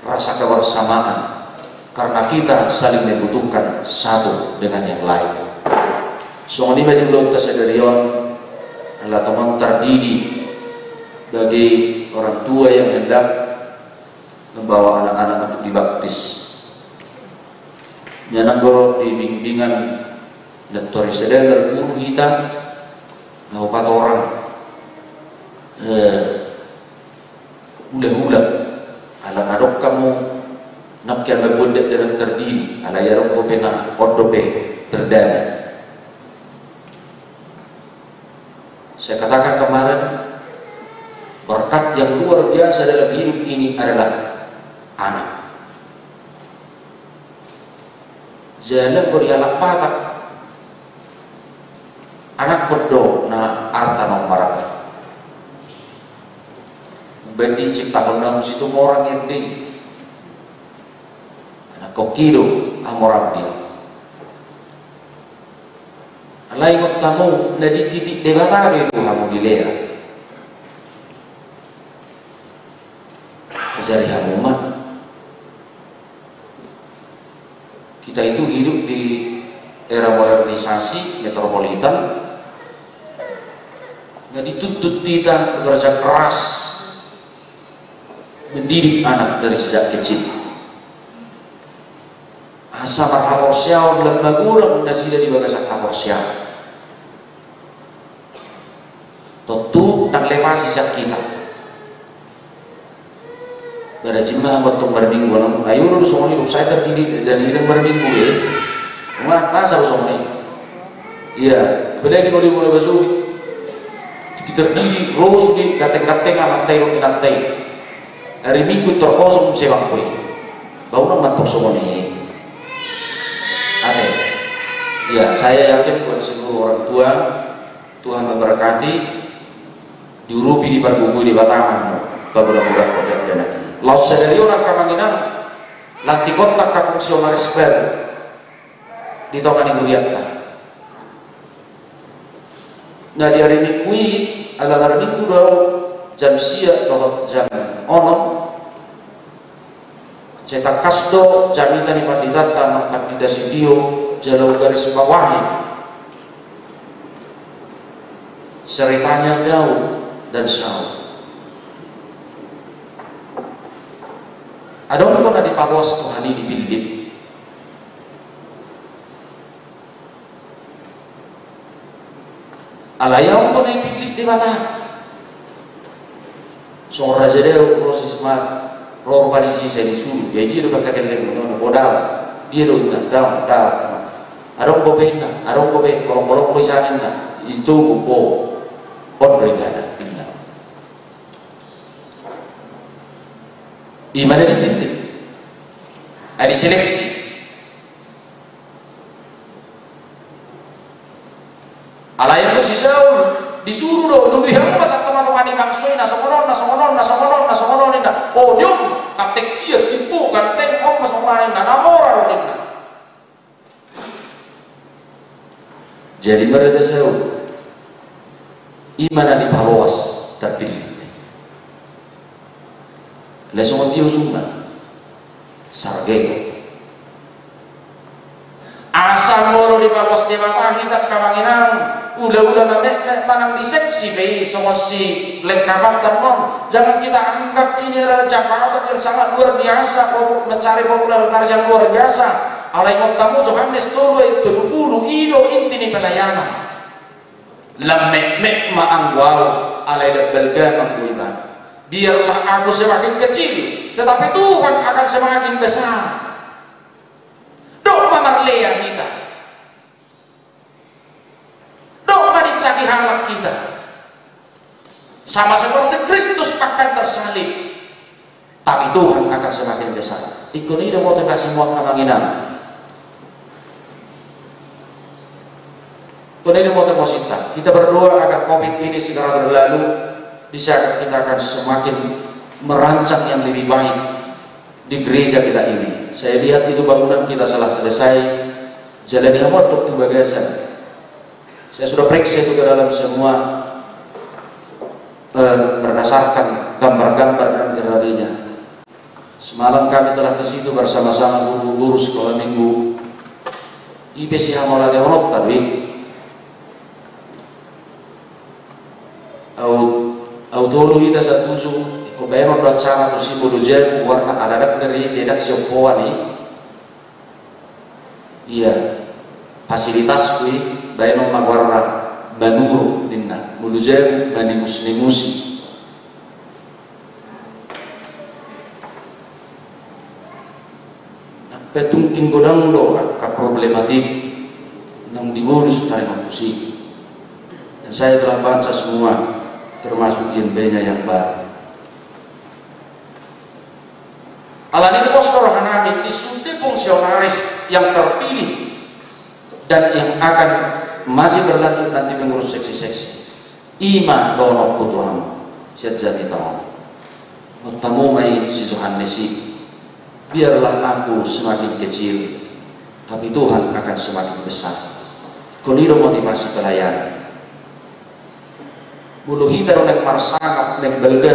rasa kebersamaan, karena kita saling membutuhkan satu dengan yang lain. Soalnya bagi Lota Sedarion adalah teman terdidik bagi orang tua yang hendak membawa anak-anak untuk dibaptis. Nyananggoro di bimbingan lektor sedang guru kita ngaupat orang ulah-ulah ala ngadok kamu nak yang ngebundet dengan terdiri ala yarong kopena odope berdana. Saya katakan kemarin, berkat yang luar biasa dalam hidup ini adalah anak. Jalan beri anak patak, anak berdoa na arta nomaraga. Bendi ciptakan dalam situ orang yang di anak kokido amorang dia. Alai ngot tamu na di titik debatari itu kamu dilea. Azari hamuman. Kita itu hidup di era modernisasi metropolitan, nggak dituntut kita bekerja keras mendidik anak dari sejak kecil. Asa marhaporsiaw dalam magurang na sila di bagasak haporsiaw. Tentu nang lemasi siya kita. Dari cima waktu berminggu malam, ayo dulu semua hidup saya terdiri dan hidup berminggu ya. Masa semua ini? Iya, beda ini kalau dimulai basuh, kita terdiri terus di kateng-kateng anak tayo kinatay. Hari minggu terkosong sebang kue. Bau nang mantok semua ini. Ada. Ya, saya yakin buat seluruh orang tua, Tuhan memberkati, diurupi di Parbuku di Batangan, bagus-bagus kodek dan Los Sedarion kamanginan lanti kontak kapungsionaris ber di Tongani Huriatta. Nah di hari minggu adalah hari minggu jam sia atau jam onom cetak kasdo jaminan di pandidata kandida video jalau garis bawahi seritanya daun dan saud. Ada orang pun di Pawas Tuhan ini dipilih. Alayang pun dipilih di mana? Seorang raja dia proses mat, roh panisi saya disuruh. Jadi dia pakai keleng mana modal. Dia doa dah. Arong kopena, arong kope, kolong-kolong poisanin na. Itu kupo pon berigada. Iman dipilih, ada seleksi. Alayang si Saul disuruh dulu yang masa teman-teman yang maksudnya nasomonon indah. Oh dia kapten kia tipu kapten om masomonon indah namora indah. Jadi mereka Saul iman di Pawas terpilih. Lesung dia usuma sargego asa moro di bawas di mata hitam kamanginang ula-ula namek manang diseksi bei sokosi lengkapan teman. Jangan kita anggap ini adalah jabatan yang sangat luar biasa, mencari popularitas yang luar biasa. Alai tamu Johannes tolo itu bulu ido inti ni pelayanan lamek maang wow alai belga mangkuitan. Biarlah aku semakin kecil, tetapi Tuhan akan semakin besar. Dok mamarlea kita, dok dicaki halak kita, sama seperti Kristus akan tersalib, tapi Tuhan akan semakin besar. Ikut ini mau tekan semua kamanginan. Kemudian mau terposita. Kita berdoa agar COVID ini segera berlalu, bisa kita akan semakin merancang yang lebih baik di gereja kita ini. Saya lihat itu bangunan kita telah selesai, jalan yang untuk di bagasan. Saya sudah periksa itu ke dalam semua berdasarkan gambar-gambar dan geradinya. Semalam kami telah ke situ bersama-sama guru sekolah minggu. IPC Hamola Deolok tadi. Autolu kita satuju kebayang beracara tu si bodoja warna ada dari jedak siopoan ni. Iya, fasilitas kui bayang magwarna banur dinna bodoja bani muslimusi. Petungkin godang do ka problematik nang diurus tayo mapusi. Dan saya telah baca semua, termasuk INB-nya yang baru. Alani postor hanami disuntik fungsionaris yang terpilih dan yang akan masih berlanjut nanti mengurus seksi-seksi. Ima dono kutuham siat jadi tahu. Mutamu mai si Johannesi. Biarlah aku semakin kecil, tapi Tuhan akan semakin besar. Konido motivasi pelayanan. Bulu hitam yang marsangap yang belga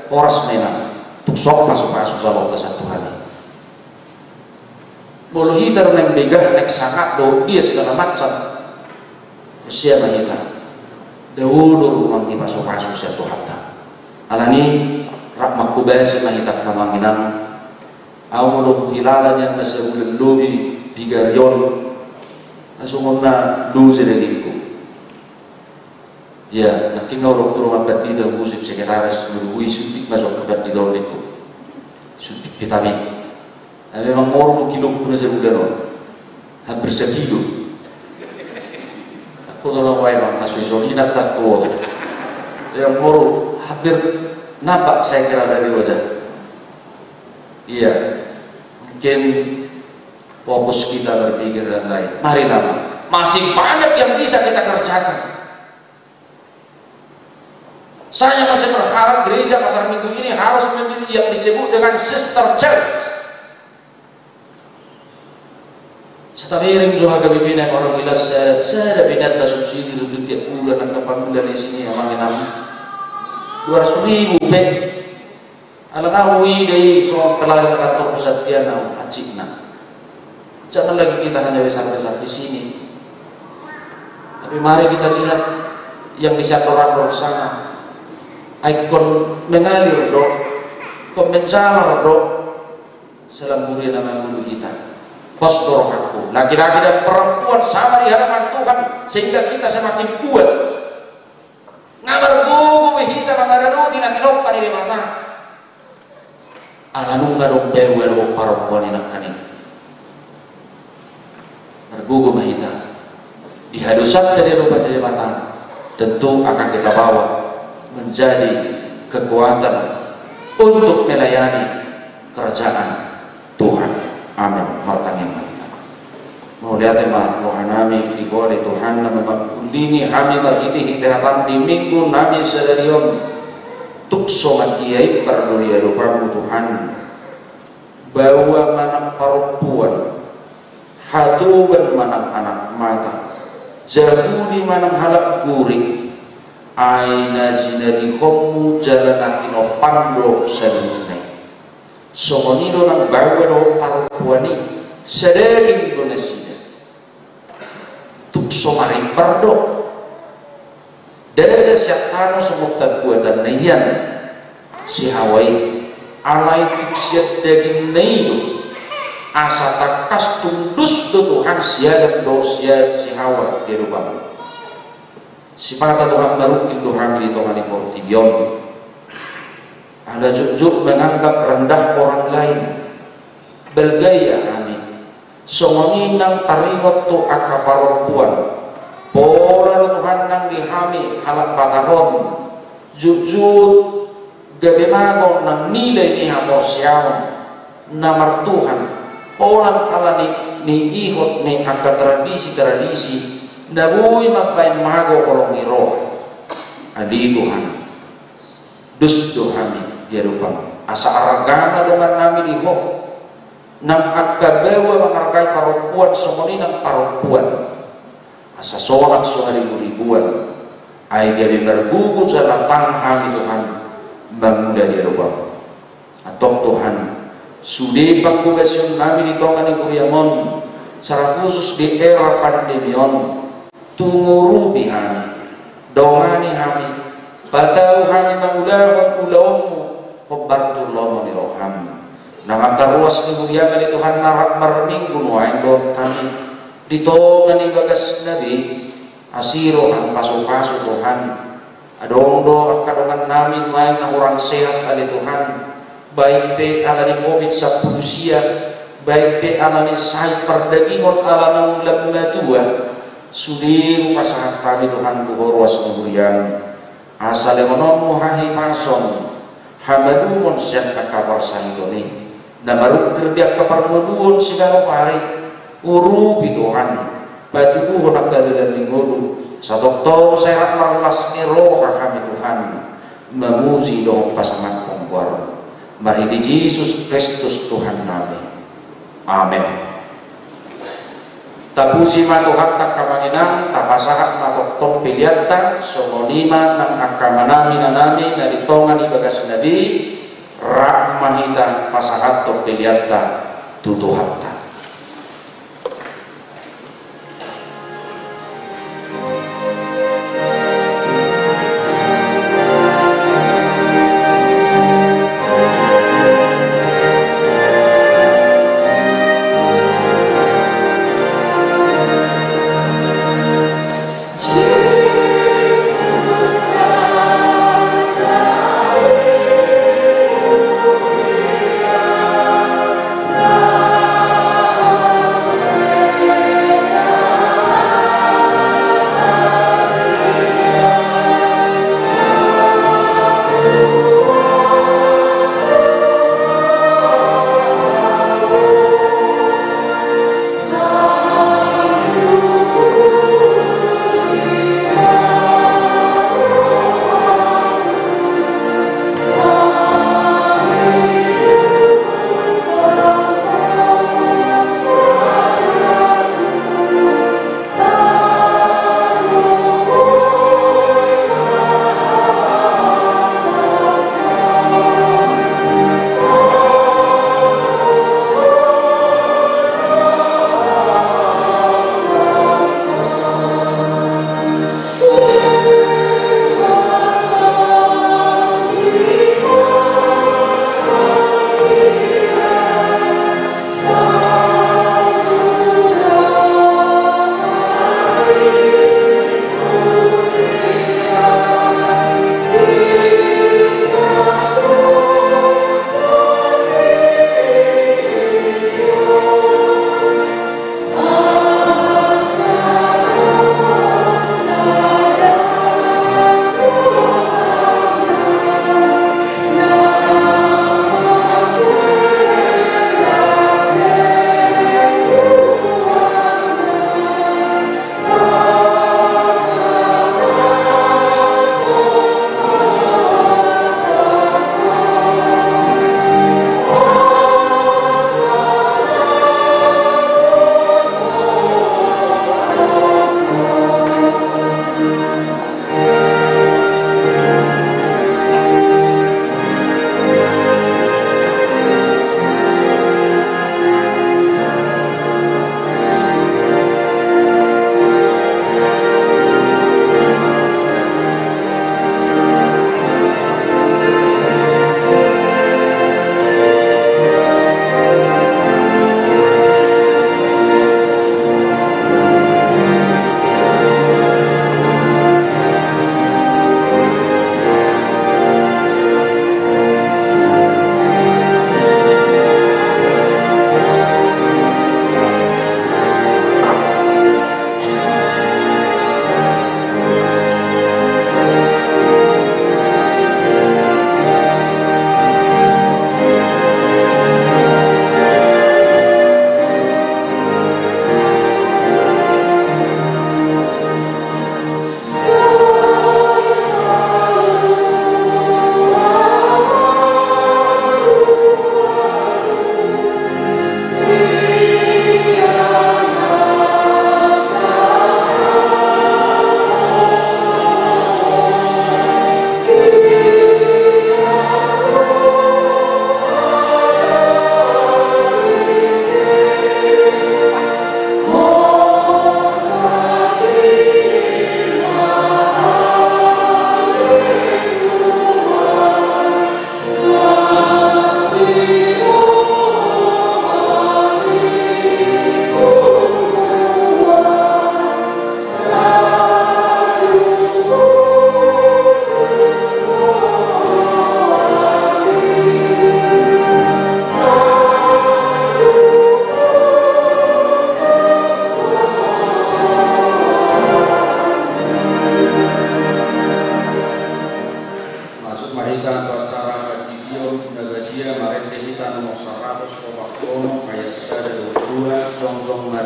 poras menang tuksok masuk salok ke satu hari. Bulu hitam yang begah yang sangat do dia segala macam siapa kita dahulu mangi masuk satu hatta alani rak kubes mahita kamanginan awal hilalan yang masih ulen lobi digarion asumona luze delinku. Ya, nak kena orang turun abad di dalam musik sekretaris berui suntik masuk abad di dalam itu, suntik vitamin. Memang orang kilo pun saya udah hampir sekilo. Aku tolong wae bang, masuk isolina tak keluar. Yang orang hampir nampak saya kira dari wajah. Iya, mungkin fokus kita berpikir dan lain. Mari nama, masih banyak yang bisa kita kerjakan. Saya masih berharap gereja Pasar Minggu ini harus menjadi yang disebut dengan sister church. Setabirin juga kebimbingan orang bilang saya ada binatang subsidi untuk tiap bulan dan kapan bulan di sini yang mengenam 200.000 pe. Alangawi dari soal pelayan kantor kesatian au acikna. Jangan lagi kita hanya besar-besar di sini. Tapi mari kita lihat yang di orang sana. Ikon mengalir do, menjalar do, selamburi nama guru kita. Postor aku, laki-laki dan perempuan sama di hadapan Tuhan sehingga kita semakin kuat. Ngamar gugu kita mengadalu tidak tilokkan di mata. Alanung gadong bewel perempuan ini nakani. Bergugu mahita dihadusan dari rupa dari mata tentu akan kita bawa menjadi kekuatan untuk melayani kerajaan Tuhan. Amin. Martangin mau lihat emang rohanami di bawah Tuhan memang kulini kami berhiti hitihatan di minggu nami sedarion tuksoman kiai perdulia lupamu Tuhan bahwa manang perempuan hatuban manang anak mata jahuli manang halak guring aina jinadi komu jalanatino pando sedune somonido nang bawa do perempuan ini sedering Indonesia berdok dari syaitan semua kekuatan nahian si Hawai alai siat daging naidu asa takas tundus do Tuhan siagat do siat si Hawa di lubang si mata Tuhan barukil Tuhan di Tuhan di portibion ada juk menganggap rendah orang lain bergaya amin songoninang taringot tu akaparopuan pola Tuhan nang dihami halak patahon jujur gabenagong nang nilai ni hamor siyaw namar Tuhan pola kala ni ihot ni angka tradisi nabuy magpain mago kolong iro adi Tuhan dus Tuhan dia lupa asa aragama dengan nami diho nang akabawa mengargai parupuan semoni nang parupuan asa sholat ribuan ay gabi bergugut sa lapanghan ni Tuhan bangda dia lupa atau Tuhan sudah pangkugasyon namin ito nga ni Kuryamon secara khusus di era pandemion tungurubi kami dongani kami pataw kami mangulahon ulawmu pagbartulomo ni Roham nangantaruas ni Kuryamon ni Tuhan narak marming gunuain doon kami dito nga ni bagas nabi asiro ang paso-paso Tuhan adong-do ang kadungan namin may na urang sehat ali Tuhan baik pe ala ni COVID sa pusia baik pe ala ni say perdagingon ala ng lamnatua sudiru pasahat kami Tuhan buhorwas nuhurian asal emonon muhahi mason hamadumon siya kakabar sa idoni na marukir dia kaparmuduon sigala pari urubi Tuhan batubuhon ang dalalan lingolo sa doktor sehat marulas ni roha kami Tuhan mamuzi doong pasangat pangguar mari di Jesus Kristus Tuhan namin amen tapusi matuhat tak kamanginang tapasahat matoktok piliatan somonima ng akamanami na namin na ditongan ibagas nabi rahmahita pasahat tok piliatan tutuhatan. Amen.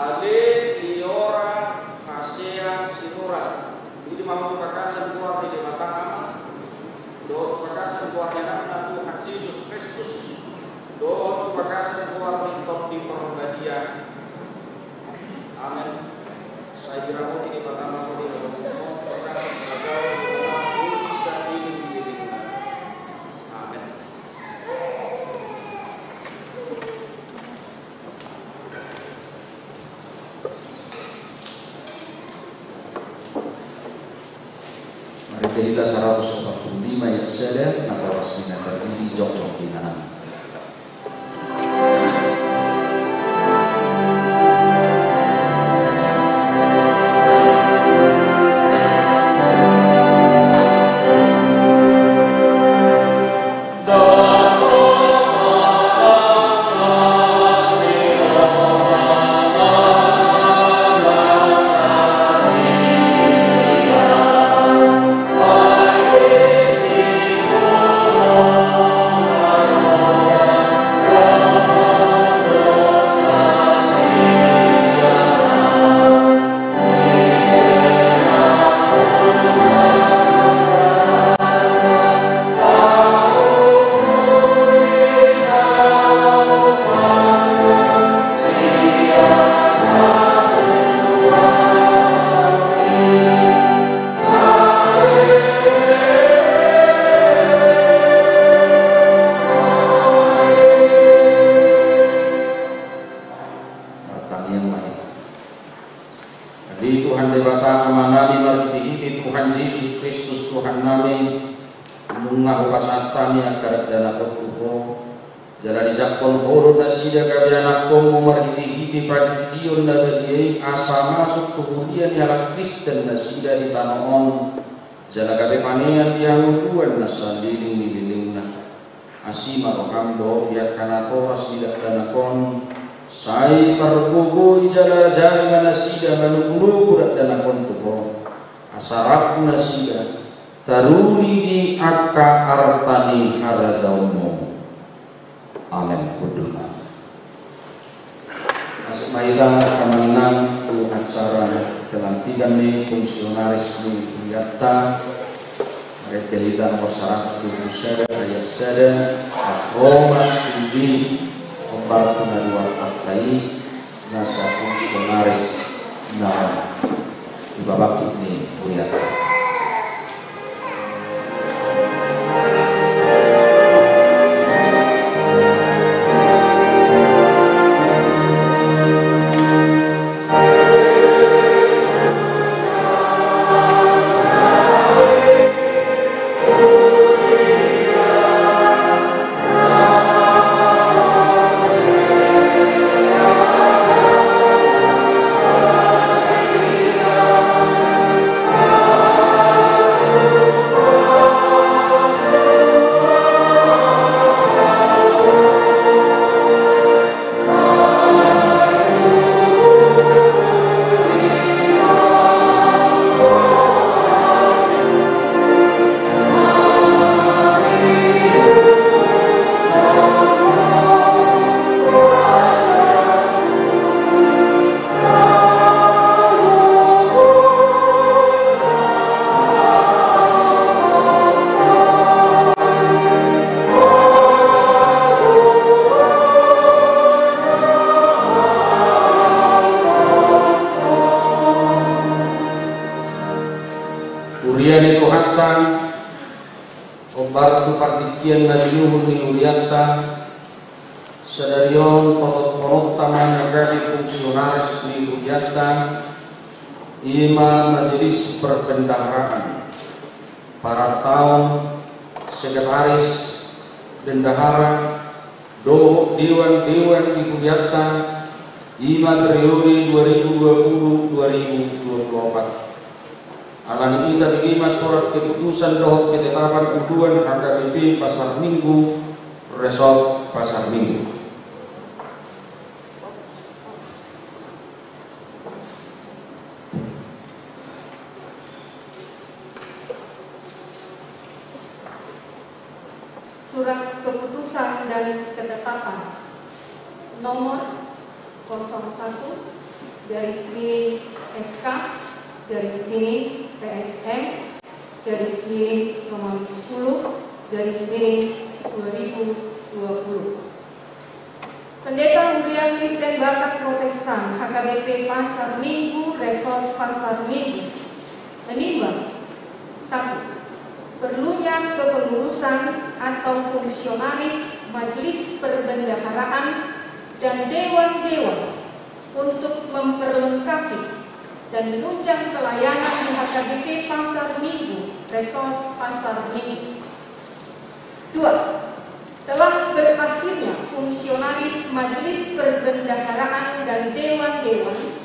Ale liora hasea sinura ini mampu kakasan kuat di batang amat do kakasan kuat yang anak Tuhan Yesus Kristus do kakasan kuat di perbadian. Amin. Saya kira di batang amat di kakasan kagau bisa ini. Amin. Kita 145 yang sedang atau resminya terdiri jok-jok binaan. Kristen nasida di tanoon jala gabe panean yang tuan nasan diling asima rohamdo biar kanato asida danakon sai pargogo jala jari manasida manungulu kurat danakon tuho asarap nasida taruni di akka artani harazaumo. Amin. Kuduma asik maita kamanan tu acara pelantikan nih fungsionaris di Wiata mereka kita nomor 127 ayat 7 Asroma Sudi Ombal Penaduan Artai nasa fungsionaris nama di babak ini Wiata. Sedarion potot-ponot taman negara fungsionaris di Huriata, Ima Majelis Perbendaharaan, para tamu, sekretaris, bendahara, dewan-dewan di Huriata, Ima periode 2020-2024. Alan kita bagi surat keputusan dohok ketetapan uduan HKBP Pasar Minggu, Resort Pasar Minggu. Surat keputusan dan ketetapan nomor 01/SK/PSM/10/2020. Pendeta Hurian Kristen Batak Protestan HKBP Pasar Minggu Resort Pasar Minggu menimbang 1. Perlunya kepengurusan atau fungsionaris majelis perbendaharaan dan dewan-dewan untuk memperlengkapi dan menunjang pelayanan di HKBP Pasar Minggu Resort Pasar Minggu. 2. Telah berakhirnya fungsionaris majelis perbendaharaan dan dewan-dewan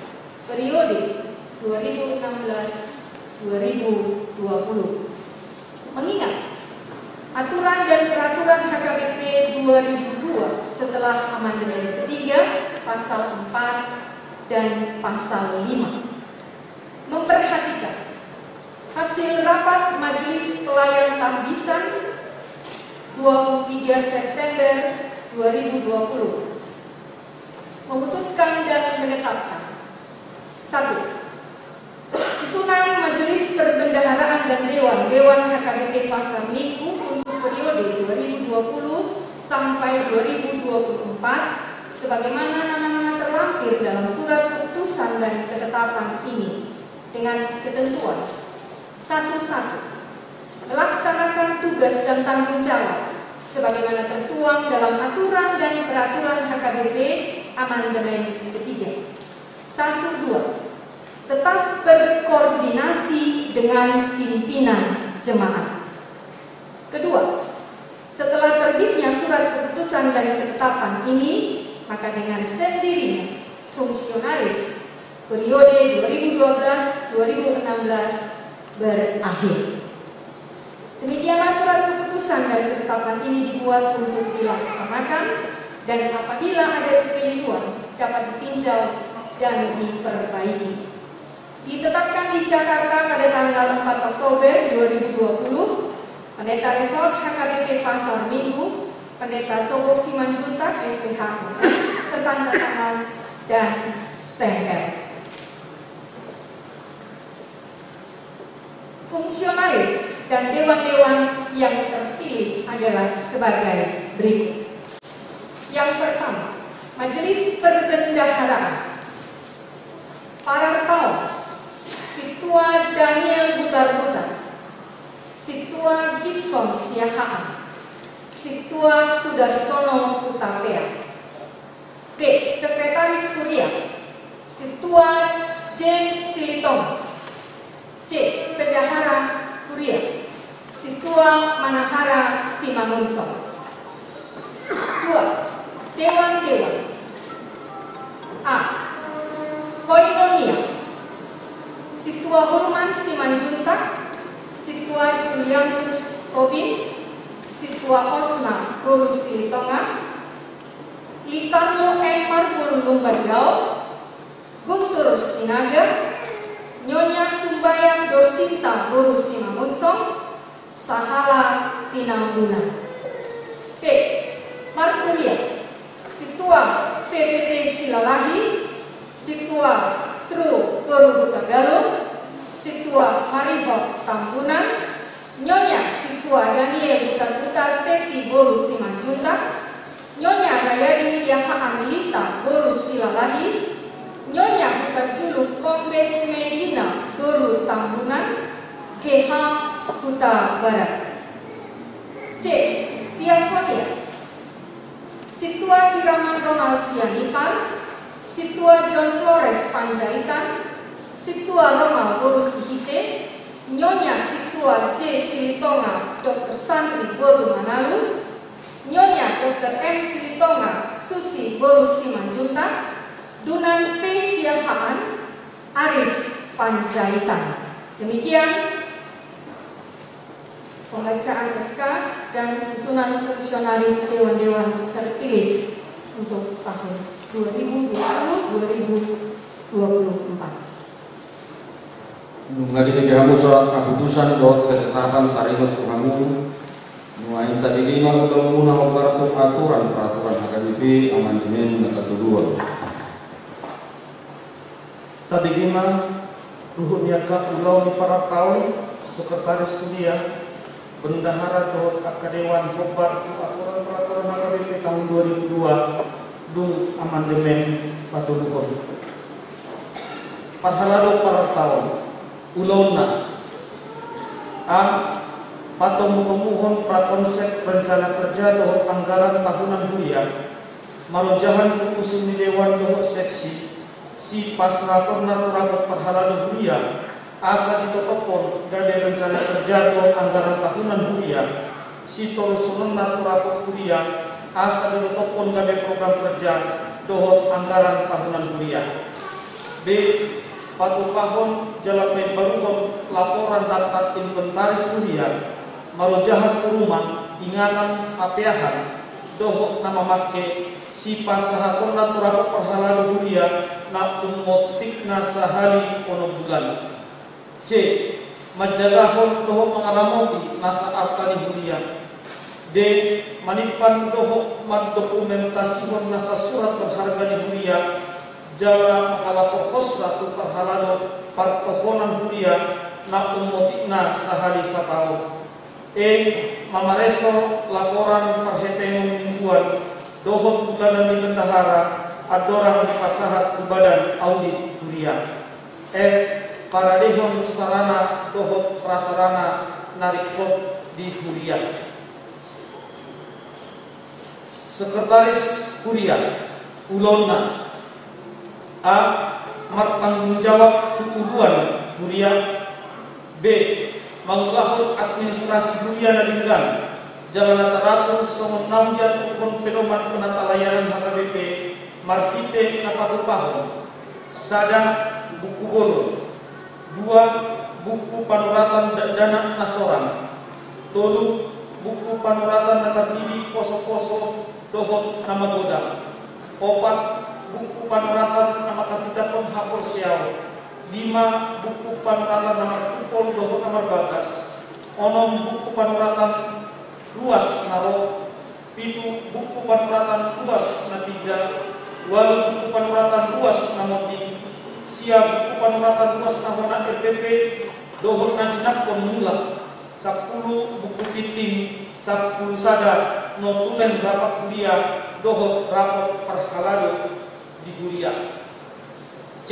periode 2016-2020. Mengingat aturan dan peraturan HKBP 2002 setelah amandemen ketiga pasal 4 dan pasal 5, memperhatikan hasil rapat Majelis Pelayan Tahbisan 23 September 2020, memutuskan dan menetapkan 1. Susunan Majelis Perbendaharaan dan Dewan-Dewan HKBP Pasar Minggu untuk periode 2020 sampai 2024 sebagaimana nama-nama terlampir dalam surat keputusan dan ketetapan ini dengan ketentuan 1. Melaksanakan tugas dan tanggung jawab sebagaimana tertuang dalam aturan dan peraturan HKBP amandemen ketiga. 1. 2. Tetap berkoordinasi dengan pimpinan jemaat. Kedua, setelah terbitnya surat keputusan dan ketetapan ini, maka dengan sendirinya fungsionaris periode 2012-2016 berakhir. Demikianlah surat keputusan dan ketetapan ini dibuat untuk dilaksanakan dan apabila ada kekeliruan dapat ditinjau dan diperbaiki. Ditetapkan di Jakarta pada tanggal 4 Oktober 2020, Pendeta Resort HKBP Pasar Minggu, Pendeta Sobok Simanjuntak SPH, tertanda tangan dan stempel. Fungsionaris dan dewan-dewan yang terpilih adalah sebagai berikut. Yang pertama, Majelis Perbendaharaan. Parartau Situa Daniel Butar-Butar, Situa Gibson Siahaan, Situa Sudarsono Utapea. B. Sekretaris Kuria, Situa James Silitong. C. Bendahara Kuria, Situa Manahara Simangunso. 2. Dewan-dewan. A. Koinonia, Situa Hulman Simanjuntak, Situa Juliantus Tobin, Situa Osma Guru Silitonga, Likarno M. Marpun Lumbadgao, Guntur Sinaga, Nyonya Sumbayang Dosinta Guru Simangunsong, Sahala Tinambuna. P. Martulia, Situa VPT Silalahi, Situa Tru Guru Tagalog, Situa Marihok Tambunan, Nyonya Situa Daniel Butar-Butar Teti Guru Simanjuntak, Nyonya Rayadi Siahaan Lita Guru Silalahi, Nyonya Butajulu Kombes Medina Guru Tambunan, GH Kuta Barat. C. Diakonia, Situa Kiraman Ronald Sianipar, Situa John Flores Panjaitan, Situa Roma Boru Sihite, Nyonya Situa J. Silitonga Dr. Sandri Boru Manalu, Nyonya Dr. M. Silitonga Susi Boru Simanjunta, Dunan P. Sialhaan, Aris Panjaitan. Demikian pembacaan SK dan susunan fungsionaris Dewan-Dewan terpilih untuk tahun 2020-2024. Menghadiri kamu surat keputusan bahwa ketetapan tarikh Tuhanmu nuain tadi lima udah mengunang kartu aturan peraturan HKBP amandemen kedua. Tadi lima Luhut Yakab Ulau di para tahun Sekretaris Kuliah Bendahara Dohot Akadewan Kobar aturan peraturan HKBP tahun 2002 dung amandemen patuduhon. Parhalado para tahun Ulona Patomutomuhon prakonsep rencana kerja dohot anggaran tahunan kuliah malujahan tukusun di Dewan Dohot Seksi si pasrator naturabot parhalado kuliah asa ditotopon gade rencana kerja dohot anggaran tahunan kuliah si tolusunan naturabot kuliah asa ditotopon gade program kerja dohot anggaran tahunan kuliah. B. Patupahon jalapai baruhon laporan daftar inventaris hunian marojahan rumah ingatan apiahan dohok nama make si pasahakon naturako perhalado hunian na umotik na sahali ono bulan. C. Majalahon dohok mengalamoti nasa alkali hunian. D. Manipan dohok mendokumentasihon nasa surat berharga hunian jala mengalapokos satu perhalado partokonan huria na umotikna sahali satao. E. Mamareso laporan perhepengon mingguan dohot bulanan di bendahara adorang di pasahat badan audit huria. E. Paradehon sarana dohot prasarana narikot di huria. Sekretaris Huria Ulona A. Martanggung jawab tukuduan Huria. B. Mangulahun administrasi Huria nadinggan jalan teratur semenam dan ukun pedoman penata layanan HKBP markite napatupahon sadang buku bolon. 2. Buku panuratan dana nasoran. 3. Buku panuratan data diri poso-poso dohot nama godang. 4. Buku panuratan nama katidakon hapor siau. 5. Buku panuratan nama tupol dohot nomor bagas. 6. Buku panuratan luas naro. 7. Buku panuratan luas na 3. 8. Buku panuratan luas na moting. Siap buku panuratan luas na hona RPP dohot na jinakon mula. 10. Buku titim. 10 sadar notulen rapat kuliah dohot rapot perhalado di Huria. C.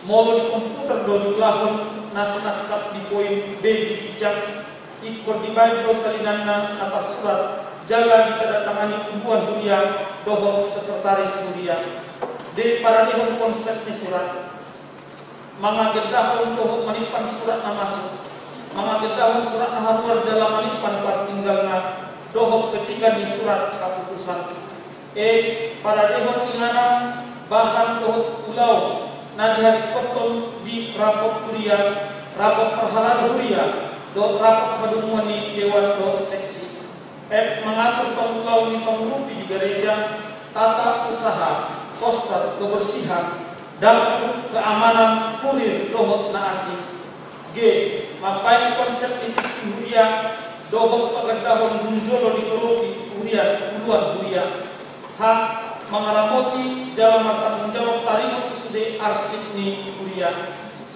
Molo di komputer do jumlahon nasenakap di poin B dikicang ikut dibaik do salinanna atas surat jala ditandatangani kumpulan Huria dohot sekretaris Huria. D. Paradehon konsep di surat mangagendahon dohot manipan surat na masuk mangagendahon surat na haluar jala manipan partinggalna dohot ketika di surat keputusan. E. Paradehon ingana bahan dohot ulau na dihari koton di rapot Huria rapot perhalado Huria dohot rapot hadumuan di Dewan Dohot Seksi. F. Mengatur pengulau di pengurupi di gereja tata usaha poster kebersihan dapur keamanan kurir dohot na asing. G. Mapai konsep titik Huria dohot pagandahon munjolo ditolopi Huria uluan Huria. H. Mengaramoti jalan tanggung jawab tarimot sude arsip ni Huria.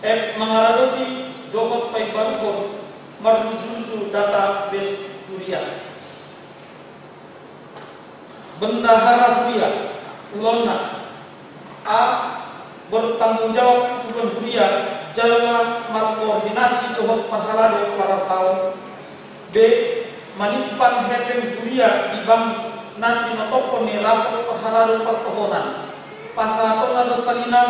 F. Mengaradoti dohot pai barukon marjudu database Huria. Bendahara Huria Ulona A. Bertanggung jawab tujuan Huria jalan markoordinasi dohot parhalado para tahun. B. Manimpan hepen Huria di bank na tinotopon ni rapot perhalado pertohonan. Pasaton na salinan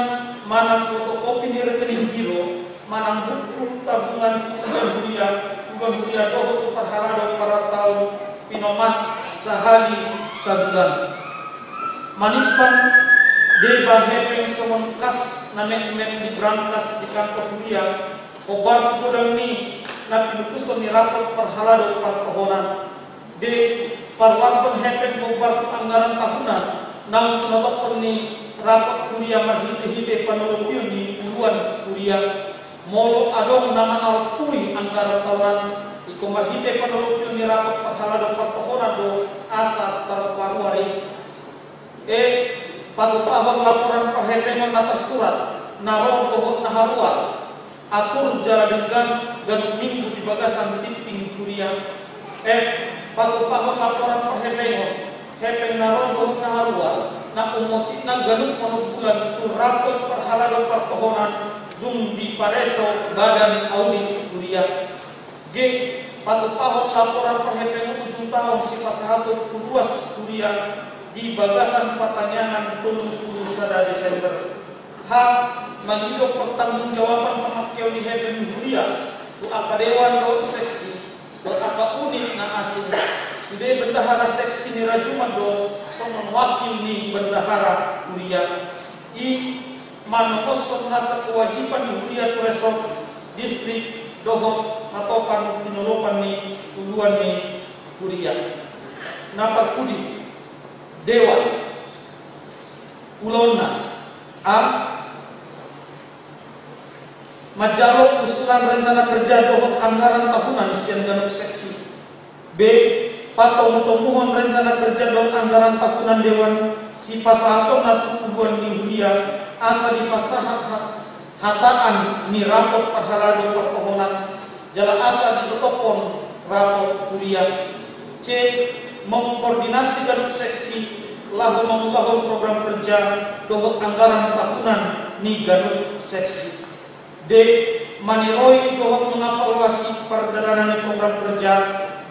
manang fotokopi ni rekening giro, manang buku tabungan bukan huria doho tu perhalado para tahun pinomat sehari sebulan. Manipan deba hepeng semonkas na met di berangkas di kantor huria, obar godang ni na pinutusan ni rapot perhalado pertohonan. De parwanton hepeng obar tu anggaran tahunan, nang tunotopon ni rapat kuria marhite-hite panolopil ni puluhan kuria molo adong naman alpui anggaran tahunan iko marhite panolopil ni rapat perhalado pertohonan do asar tarparuari patupahon laporan perhepengon atas surat narong pohon naharual atur jala dengan ganung minggu di bagasan titing kuria patupahon laporan perhepengon hepeng narong pohon naharual na umotin na ganun bulan tu rapot perhalado pertohonan dung di pareso badan audit kuria g patupahon laporan perhepengan ujung tahun si pasahatot luas kuria di bagasan pertanyaan 70 Desember h menghidup pertanggungjawaban pemakiau di hepeng kuria tu akadewan do seksi do aka unit na asing sudah bendahara seksi ni rajuman do somon wakil ni bendahara kuria i manokosong nasa kewajiban ni kuria turesok distrik dohot hatopan tinolopan ni uluan ni kuria napar kudi dewan ulona a majalo usulan rencana kerja dohot anggaran tahunan sian ganuk seksi b patau mutomuhon rencana kerja dohot anggaran tahunan dewan si pasahaton na tubuhan ni hulia asa di pasahat hataan ni rapot perhalado pertohonan jala asa ditotopon rapot hulia c mengkoordinasi ganuk seksi lahu membangun program kerja dohot anggaran tahunan ni ganuk seksi d maniroi dohot mengevaluasi perjalanan program kerja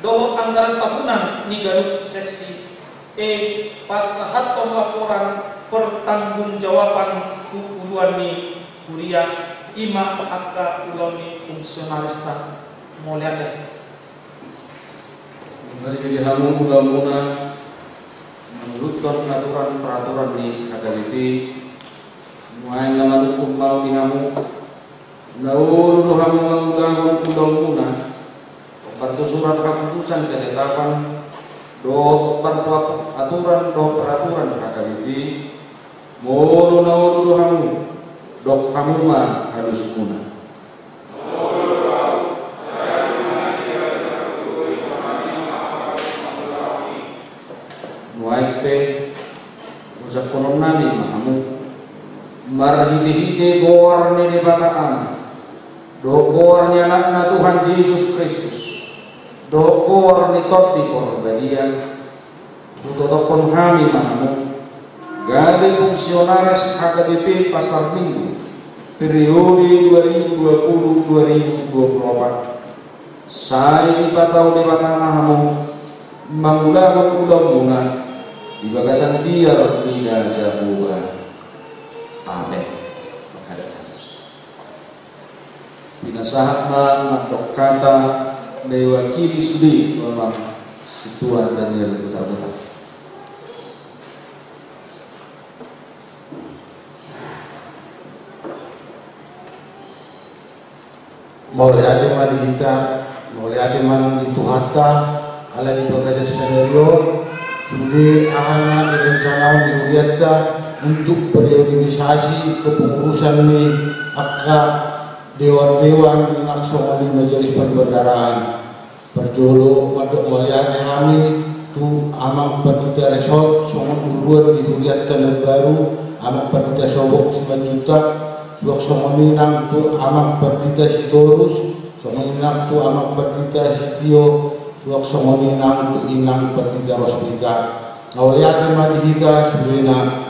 dohot anggaran tahunan ni ganuk seksi e pasahaton laporan pertanggungjawaban uluan ni kuria ima akka ulau ni fungsionalista moliake dari pilihanmu mudah-mudahan menurutkan aturan peraturan di HKBP muain laman hukum mau dihamu naulu hamu mengundang mudah-mudahan bantu surat keputusan ketetapan do bantu aturan do peraturan HKBP mulu naulu hamu dok hamu ma halus muna muaipe usap konon nabi mahamu marhiti-hiti goar ni debataan do goar ni anakna Tuhan Yesus Kristus do goar ni tot di korbadian tutotopon kami mahamu gabi fungsionaris HKBP Pasar Minggu periode 2020-2024 saya dipatau debataan mahamu mengulangan ulang-ulang di bagasan biar tidak jauh. Amin. Pinasahat na kata mewakili sudi memang situan dan yang putar-putar. Mauliate madihita, mauliate man dituhatta, ala di bagasan scenario. Sudah ahana direncanakan diuliatta untuk periodisasi kepengurusan ni akka dewan-dewan naksong di majelis perbendaharaan berjolo madok maliane kami tu amang pendita resort songon uluan diuliatta dan baru amang pendita sobok 9 juta suak songoninang tu amang pendita sitorus songoninang tu amang pendita sitio suak songoninang tu inang pendita rospita ngawaliate madihita surina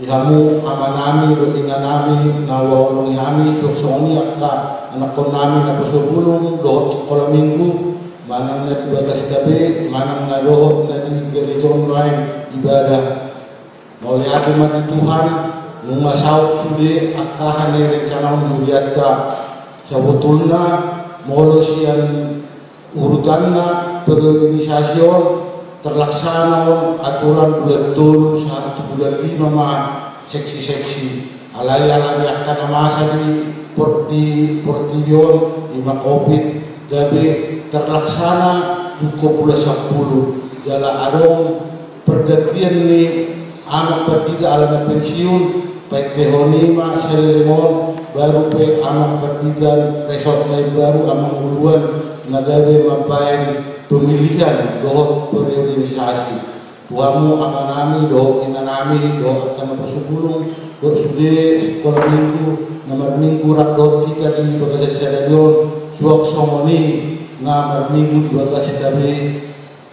dihamu amanami do inanami nawawalong ihami suak songoni akka anak kon nami na pasobulong dohot sekolah minggu manang na di bagas tabi, manang na rohot na di gerejon lain ibadah. Mauliati mati Tuhan, mengasau sude akahan yang rencana melihat sebetulnya molosian urutanna berorganisasi terlaksana aturan bulan tolu 1 bulan 5 mah seksi-seksi alay-alay akan masa di Portion 5 Covid tapi terlaksana buku bulan 10 jala adong pergantian ni anak bertiga alana pensiun baik tehonima selelemon baru pe anak bertiga resort lain baru amang uluan nagawe mapain pemilihan dohot berorganisasi tuamu amanami dohot inanami dohot akan pasugulung dohot sude sekolah minggu nomor minggu rak dohot kita di Bagas Stadion suak somoni nomor minggu 12 tabi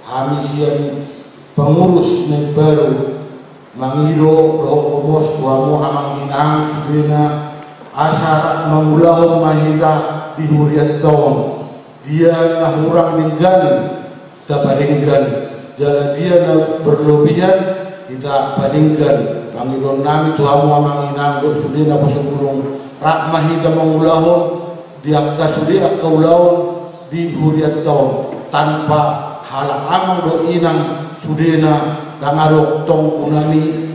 hamisian pengurus nek baru mangiro dohot komos tuamu amang inang sudena asyarat memulauh mahita di huriat tahun dia nak orang minggan kita bandingkan jala dia nak berlebihan kita bandingkan panggilan nami Tuhan amang inang dok sudi nak pasungulung rakmah kita mengulahon dia kasudi akaulahon di huriat tahun tanpa hal amang do inang sudena dangarok tong kunani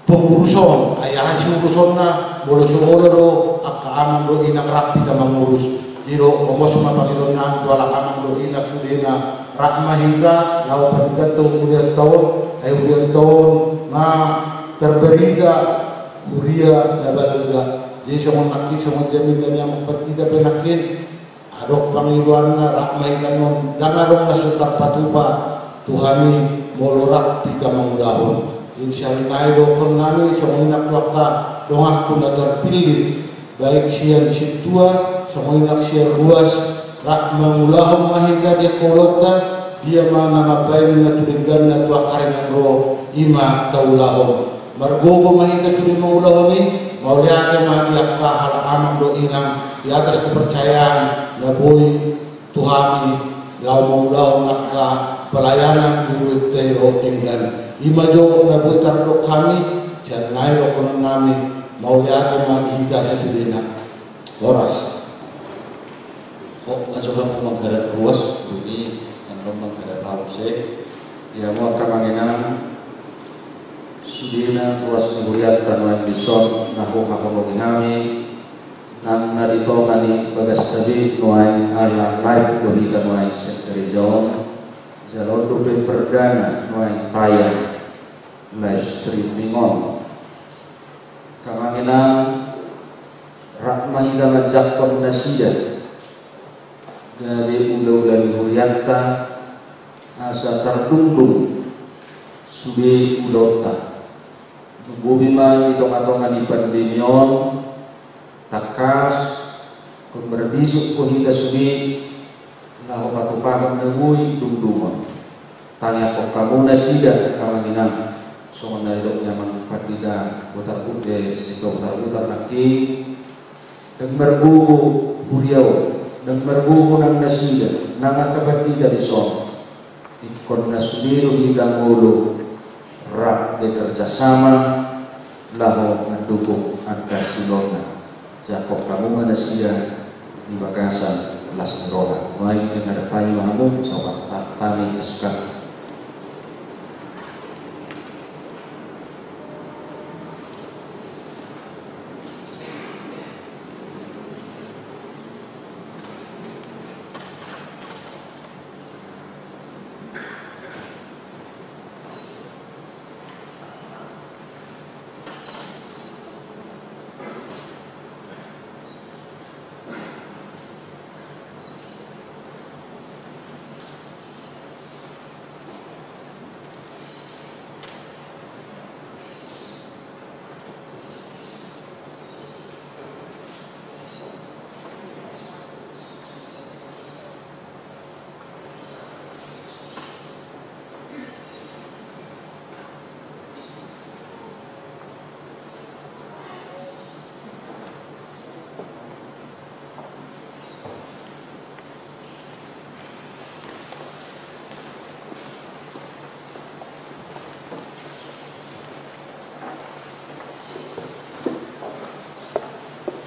pengurusan ayah hasil urusonna boleh seolah do akka amang do inang rapi kita mengurus Iro omos mapangilon nang wala amang do ina sudena rakmah hingga lau panigato kurian tahun ay kurian tahun na terberida kuria na baluga jadi somon nakki somon jamin dan yang bertiga penakin adok pangiluan na rakmah hingga non dangarong na sutar patupa Tuhani molorak pika mangudahon insyaallah do konami somon nakwaka dongah kuna terpilih baik sian situa semuanya siar luas rak mengulahum mahingga dia kolota dia mana mabain natuligan natu akarin ro ima taulahum margogo mahingga suri mengulahum ini mau lihat mah dia kahal amang do inang di atas kepercayaan naboi Tuhani lau mengulahum nakka pelayanan guru tero tinggal ima jo naboi tardok kami jangan lo konon nami mau lihat mah hingga sesudena horas Masukkan menggarap ruas bumi yang menggarap haluse ya mau kamanginan sudina ruas nguriat tanuan bison nahu hakologi kami nang naditongani bagas tabi nuain ala live dohi kanuain sekretari zon jalondo be perdana nuain tayang live streaming on kamanginan rakmahi kama jakon nasida dari ulah-ulah hurianta asa terdundung sude ulota bumi man itong-atongan di pandemion takas kung berbisuk ko hingga sude lahu patupakan nagui dungdungan tanya ko kamu nasida kamanginan so manalok nyaman patida butar kude siko butar naki dan mergugu huriaw dan berbuku ng nasida nang kapatida di son ikon na sumiro hinggang ulo rak bekerjasama laho ngandukong ang kasilona jakok kamu nasida di Bagasan Las Ngeroha may ngarapan mahamong sa tani askar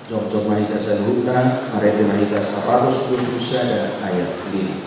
Jom-jom mahita saluhna, marede mahita 120 ayat 5.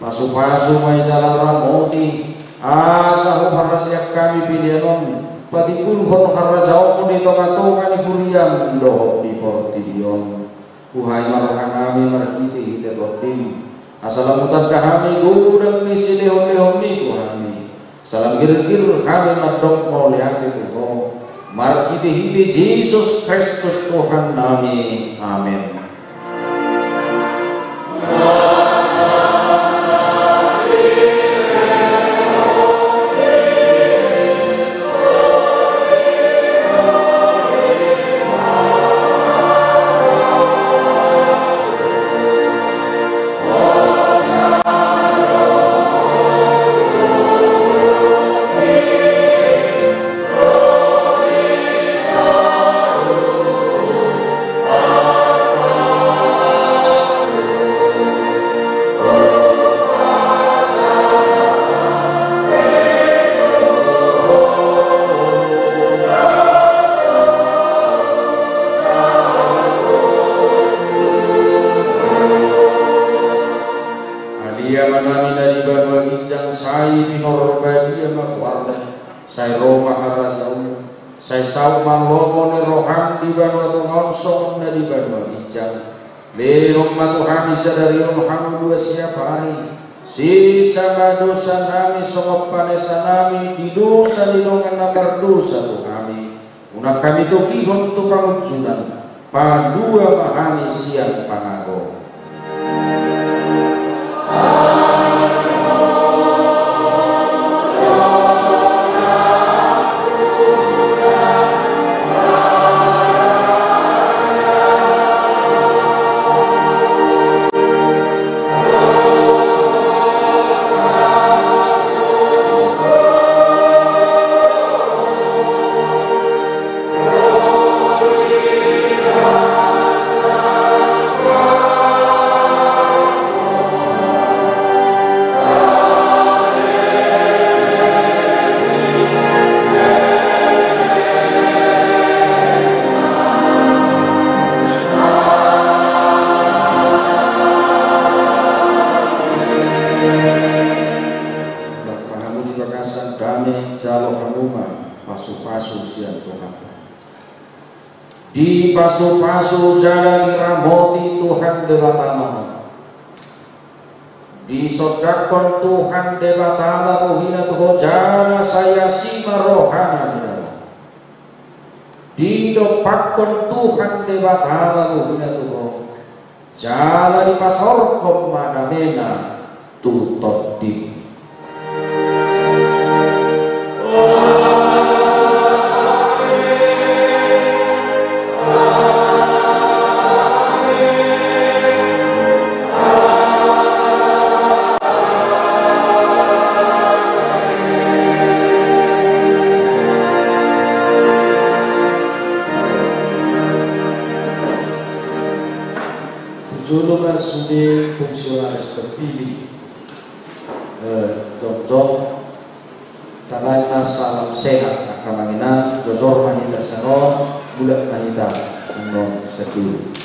Pasu-pasu may salara moti asa ho parasiak kami pilihanon patipulhon karajaw mo dito katungan ni Kuriam dohok di Portidion uhay marohan kami markiti hite tortim asalamutan kami gudang ni silehon-lehon ni kami salam gir-gir kami madok mo lihat itu ho markiti hite Jesus Kristus Tuhan nami amin. Dari Muhammad dua siapa hari sisa dosa nami songop panesa nami di dosa dinongan nabar dosa kami unak kami tugihon tu pangutsunan pandua mahami siang pangago di pasu-pasu jalan ramoti Tuhan debatama di sodakon Tuhan debatama tuhina tuho jana saya sima rohana di dopakon Tuhan debatama tuhina tuho jala di pasorkom madamena tutot di sudi fungsionaris terpilih Jong Tangan salam sehat akamangina jojor mahita sanon bulat mahita non setu.